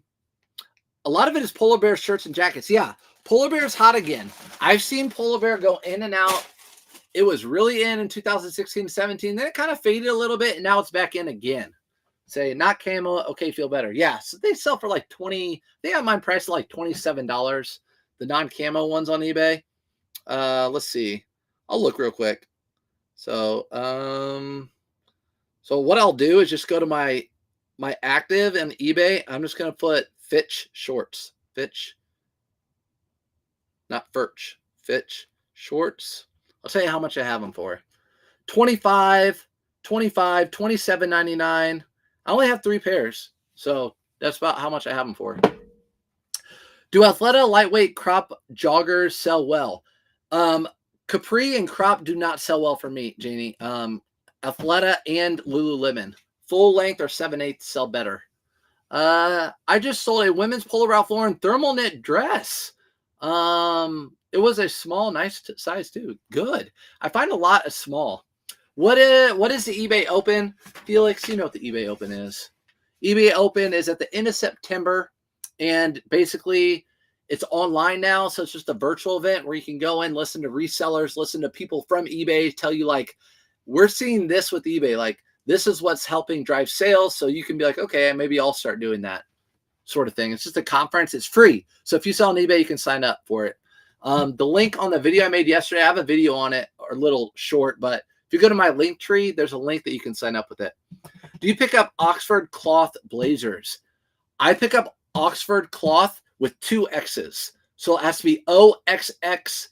lot of it is Polar Bear shirts and jackets. Yeah, Polar Bear is hot again. I've seen Polar Bear go in and out. It was really in 2016, 17. Then it kind of faded a little bit, and now it's back in again. Say, not camo, okay, feel better. Yeah, so they sell for like 20. They have mine priced at like $27. The non-camo ones on eBay. Let's see. I'll look real quick. So, so what I'll do is just go to my active and eBay. I'm just going to put Fitch shorts. Fitch. Not Fitch. Fitch shorts. I'll tell you how much I have them for. $25, $27.99. I only have 3 pairs. So that's about how much I have them for. Do Athleta lightweight crop joggers sell well? Capri and crop do not sell well for me, Janie. Athleta and Lululemon. Full length or 7/8 sell better. I just sold a women's Polo Ralph Lauren thermal knit dress. It was a small, nice size too. Good. I find a lot of small. What is the eBay Open? Felix, you know what the eBay Open is. eBay Open is at the end of September, and basically it's online now, so it's just a virtual event where you can go in, listen to resellers, listen to people from eBay tell you, like, we're seeing this with eBay. Like, this is what's helping drive sales. So you can be like, okay, maybe I'll start doing that sort of thing. It's just a conference. It's free. So if you sell on eBay, you can sign up for it. The link on the video I made yesterday, I have a video on it, or a little short, but if you go to my link tree, there's a link that you can sign up with it. Do you pick up Oxford cloth blazers? I pick up Oxford cloth with 2 X's. So it has to be OXXFORD,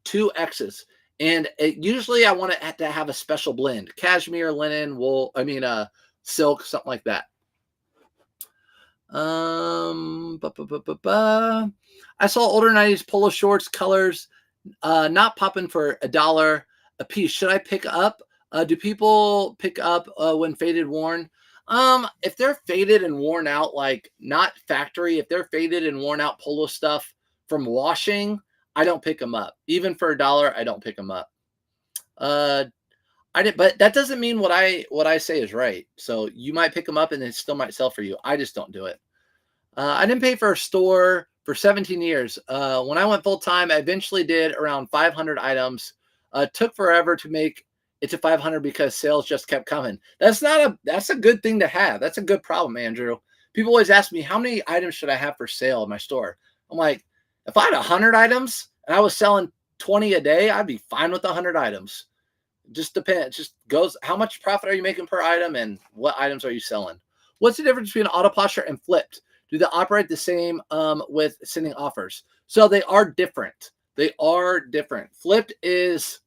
2 X's. And usually I want it to have a special blend. Cashmere, linen, wool, silk, something like that. I saw older 90s polo shorts, colors, not popping for $1 a piece. Should I pick up? Do people pick up when faded, worn? If they're faded and worn out, like not factory, if they're faded and worn out polo stuff from washing, I don't pick them up. Even for $1, I don't pick them up. I did, but that doesn't mean what I say is right. So you might pick them up and it still might sell for you. I just don't do it. I didn't pay for a store for 17 years. When I went full time, I eventually did around 500 items. Took forever to make it to 500 because sales just kept coming. That's a good thing to have. That's a good problem, Andrew. People always ask me, how many items should I have for sale in my store? I'm like, if I had 100 items and I was selling 20 a day, I'd be fine with 100 items. Just depends. Just goes, how much profit are you making per item and what items are you selling? What's the difference between auto posture and flipped? Do they operate the same with sending offers? So they are different. They are different. Flipped is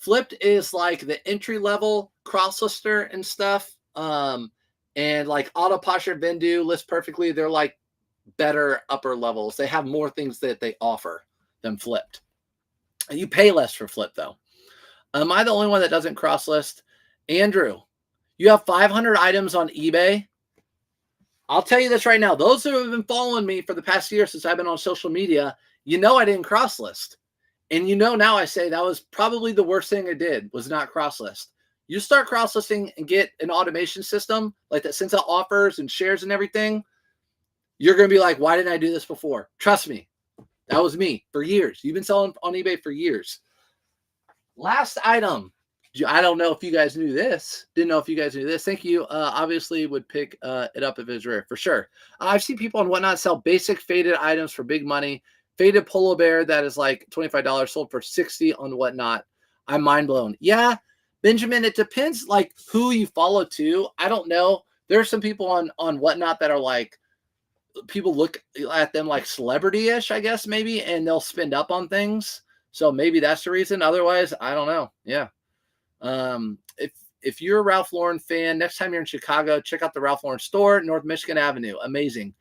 like the entry level cross lister and stuff. And like auto posture, Vendu, list perfectly. They're like better upper levels. They have more things that they offer than flipped. And you pay less for flip though. Am I the only one that doesn't cross list? Andrew, you have 500 items on eBay. I'll tell you this right now. Those who have been following me for the past year since I've been on social media, you know I didn't cross list. And you know now I say that was probably the worst thing I did was not cross list. You start cross listing and get an automation system like that sends out offers and shares and everything. You're going to be like, why didn't I do this before? Trust me. That was me for years. You've been selling on eBay for years. Last item. I don't know if you guys knew this. Didn't know if you guys knew this. Thank you. Obviously would pick it up if it's rare, for sure. I've seen people on Whatnot sell basic faded items for big money. Faded polar bear that is like $25 sold for $60 on Whatnot. I'm mind blown. Yeah, Benjamin, it depends like who you follow too. I don't know. There are some people on Whatnot that are like, people look at them like celebrity-ish, I guess, maybe, and they'll spend up on things. So maybe that's the reason. Otherwise, I don't know. Yeah. If you're a Ralph Lauren fan, next time you're in Chicago, check out the Ralph Lauren store, North Michigan Avenue. Amazing.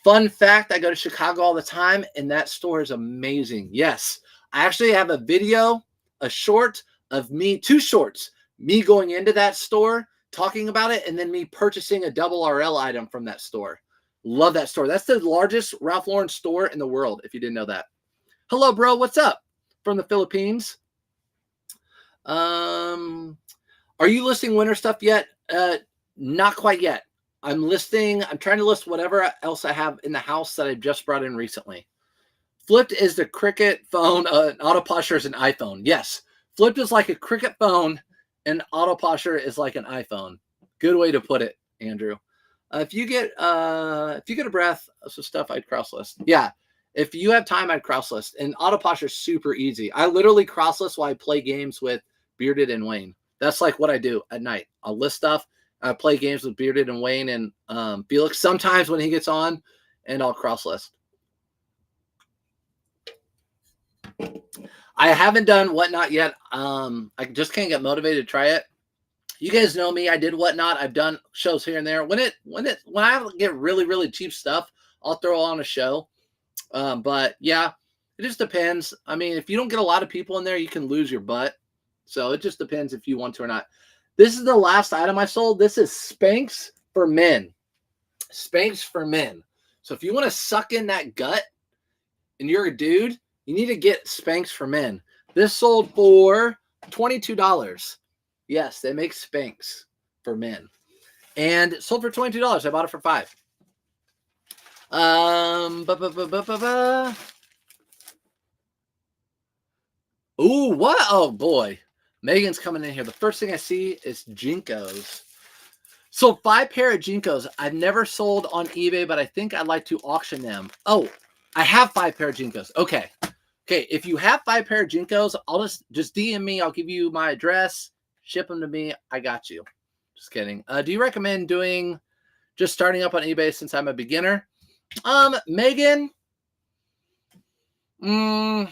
Fun fact, I go to Chicago all the time, and that store is amazing. Yes. I actually have a video, a short of me, 2 shorts, me going into that store, talking about it, and then me purchasing a double RL item from that store. Love that store. That's the largest Ralph Lauren store in the world, if you didn't know that. Hello, bro. What's up? From the Philippines. Are you listing winter stuff yet? Not quite yet. I'm trying to list whatever else I have in the house that I just brought in recently. Flipped is the Cricket phone. Auto posture is an iPhone. Yes. Flipped is like a Cricket phone and auto posture is like an iPhone. Good way to put it, Andrew. If you get a breath of some stuff, I'd cross list. Yeah. If you have time, I'd cross list. And auto posture is super easy. I literally cross list while I play games with Bearded and Wayne. That's like what I do at night. I'll list stuff. I play games with Bearded and Wayne and Felix sometimes when he gets on, and I'll cross list. I haven't done Whatnot yet. I just can't get motivated to try it. You guys know me. I did Whatnot. I've done shows here and there. When I get really, really cheap stuff, I'll throw on a show. But yeah, it just depends. I mean, if you don't get a lot of people in there, you can lose your butt. So it just depends if you want to or not. This is the last item I sold. This is Spanx for men. Spanx for men. So if you want to suck in that gut and you're a dude, you need to get Spanx for men. This sold for $22. Yes, they make Spanx for men. And it sold for $22. I bought it for $5. Ooh, what? Oh boy. Megan's coming in here. The first thing I see is Jinkos. So 5 pair of Jinkos. I've never sold on eBay, but I think I'd like to auction them. Oh, I have 5 pair of Jinkos. Okay. Okay, if you have 5 pair of Jinkos, I'll just DM me. I'll give you my address. Ship them to me. I got you. Just kidding. Do you recommend just starting up on eBay since I'm a beginner? Megan, Jinkos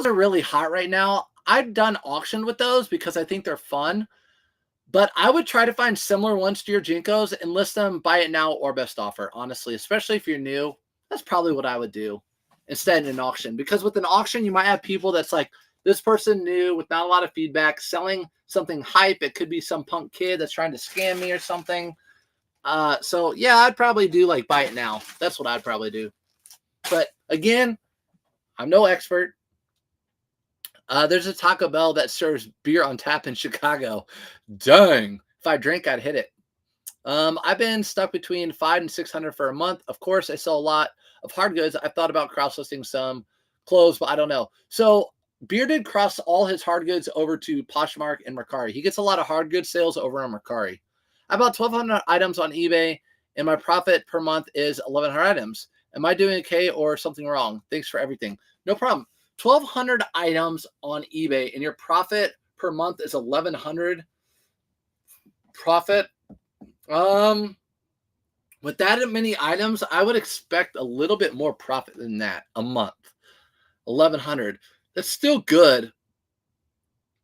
are really hot right now. I've done auction with those because I think they're fun, but I would try to find similar ones to your Jinkos and list them buy it now or best offer, honestly, especially if you're new. That's probably what I would do instead of an auction, because with an auction, you might have people that's like, this person new with not a lot of feedback selling something hype. It could be some punk kid that's trying to scam me or something. So yeah, I'd probably do like buy it now. That's what I'd probably do. But again, I'm no expert. There's a Taco Bell that serves beer on tap in Chicago. Dang. If I drink, I'd hit it. I've been stuck between 500 and 600 for a month. Of course, I sell a lot of hard goods. I've thought about cross listing some clothes, but I don't know. So Beer did cross all his hard goods over to Poshmark and Mercari. He gets a lot of hard goods sales over on Mercari. I bought 1,200 items on eBay, and my profit per month is 1,100 items. Am I doing okay or something wrong? Thanks for everything. No problem. 1,200 items on eBay, and your profit per month is 1,100 profit. With that many items, I would expect a little bit more profit than that a month. 1,100. That's still good,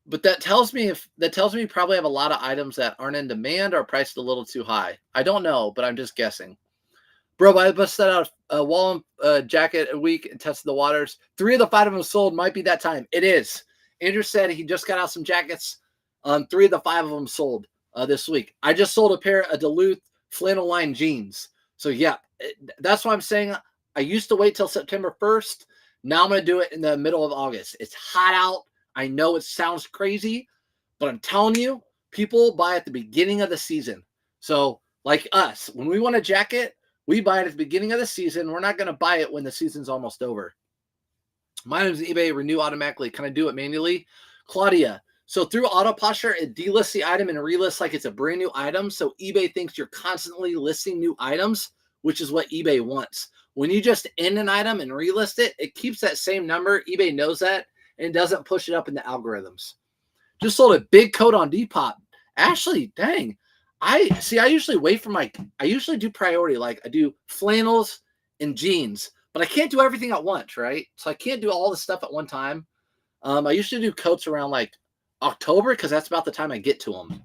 but that tells me you probably have a lot of items that aren't in demand or priced a little too high. I don't know, but I'm just guessing. Bro, I busted out a Wallem jacket a week and tested the waters. 3 of the 5 of them sold. Might be that time. It is. Andrew said he just got out some jackets. 3 of the 5 of them sold this week. I just sold a pair of Duluth flannel line jeans. So yeah, that's why I'm saying I used to wait till September 1st. Now I'm going to do it in the middle of August. It's hot out. I know it sounds crazy, but I'm telling you, people buy at the beginning of the season. So like us, when we want a jacket, we buy it at the beginning of the season. We're not going to buy it when the season's almost over. Mine is eBay renew automatically. Can I do it manually? Claudia. So through auto posture, it delists the item and relists like it's a brand new item. So eBay thinks you're constantly listing new items, which is what eBay wants. When you just end an item and relist it, it keeps that same number. eBay knows that and doesn't push it up in the algorithms. Just sold a big coat on Depop. Ashley, dang. I usually wait for I usually do priority. Like I do flannels and jeans, but I can't do everything at once, right? So I can't do all the stuff at one time. I usually do coats around like October because that's about the time I get to them.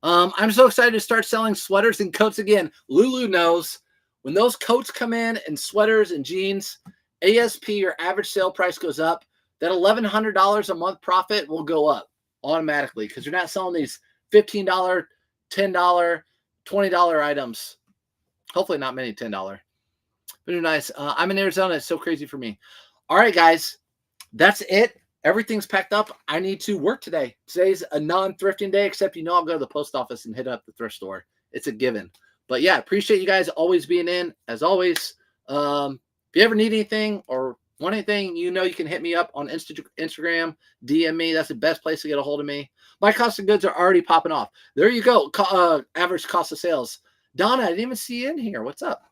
I'm so excited to start selling sweaters and coats again. Lulu knows when those coats come in and sweaters and jeans, ASP, your average sale price goes up. That $1,100 a month profit will go up automatically because you're not selling these $15, $10, $20 items. Hopefully not many $10. But they're nice. I'm in Arizona. It's so crazy for me. All right, guys. That's it. Everything's packed up. I need to work today. Today's a non-thrifting day, except I'll go to the post office and hit up the thrift store. It's a given. But yeah, appreciate you guys always being in. As always, if you ever need anything or want anything, you can hit me up on Instagram, DM me. That's the best place to get a hold of me. My cost of goods are already popping off. There you go. Average cost of sales. Donna, I didn't even see you in here. What's up?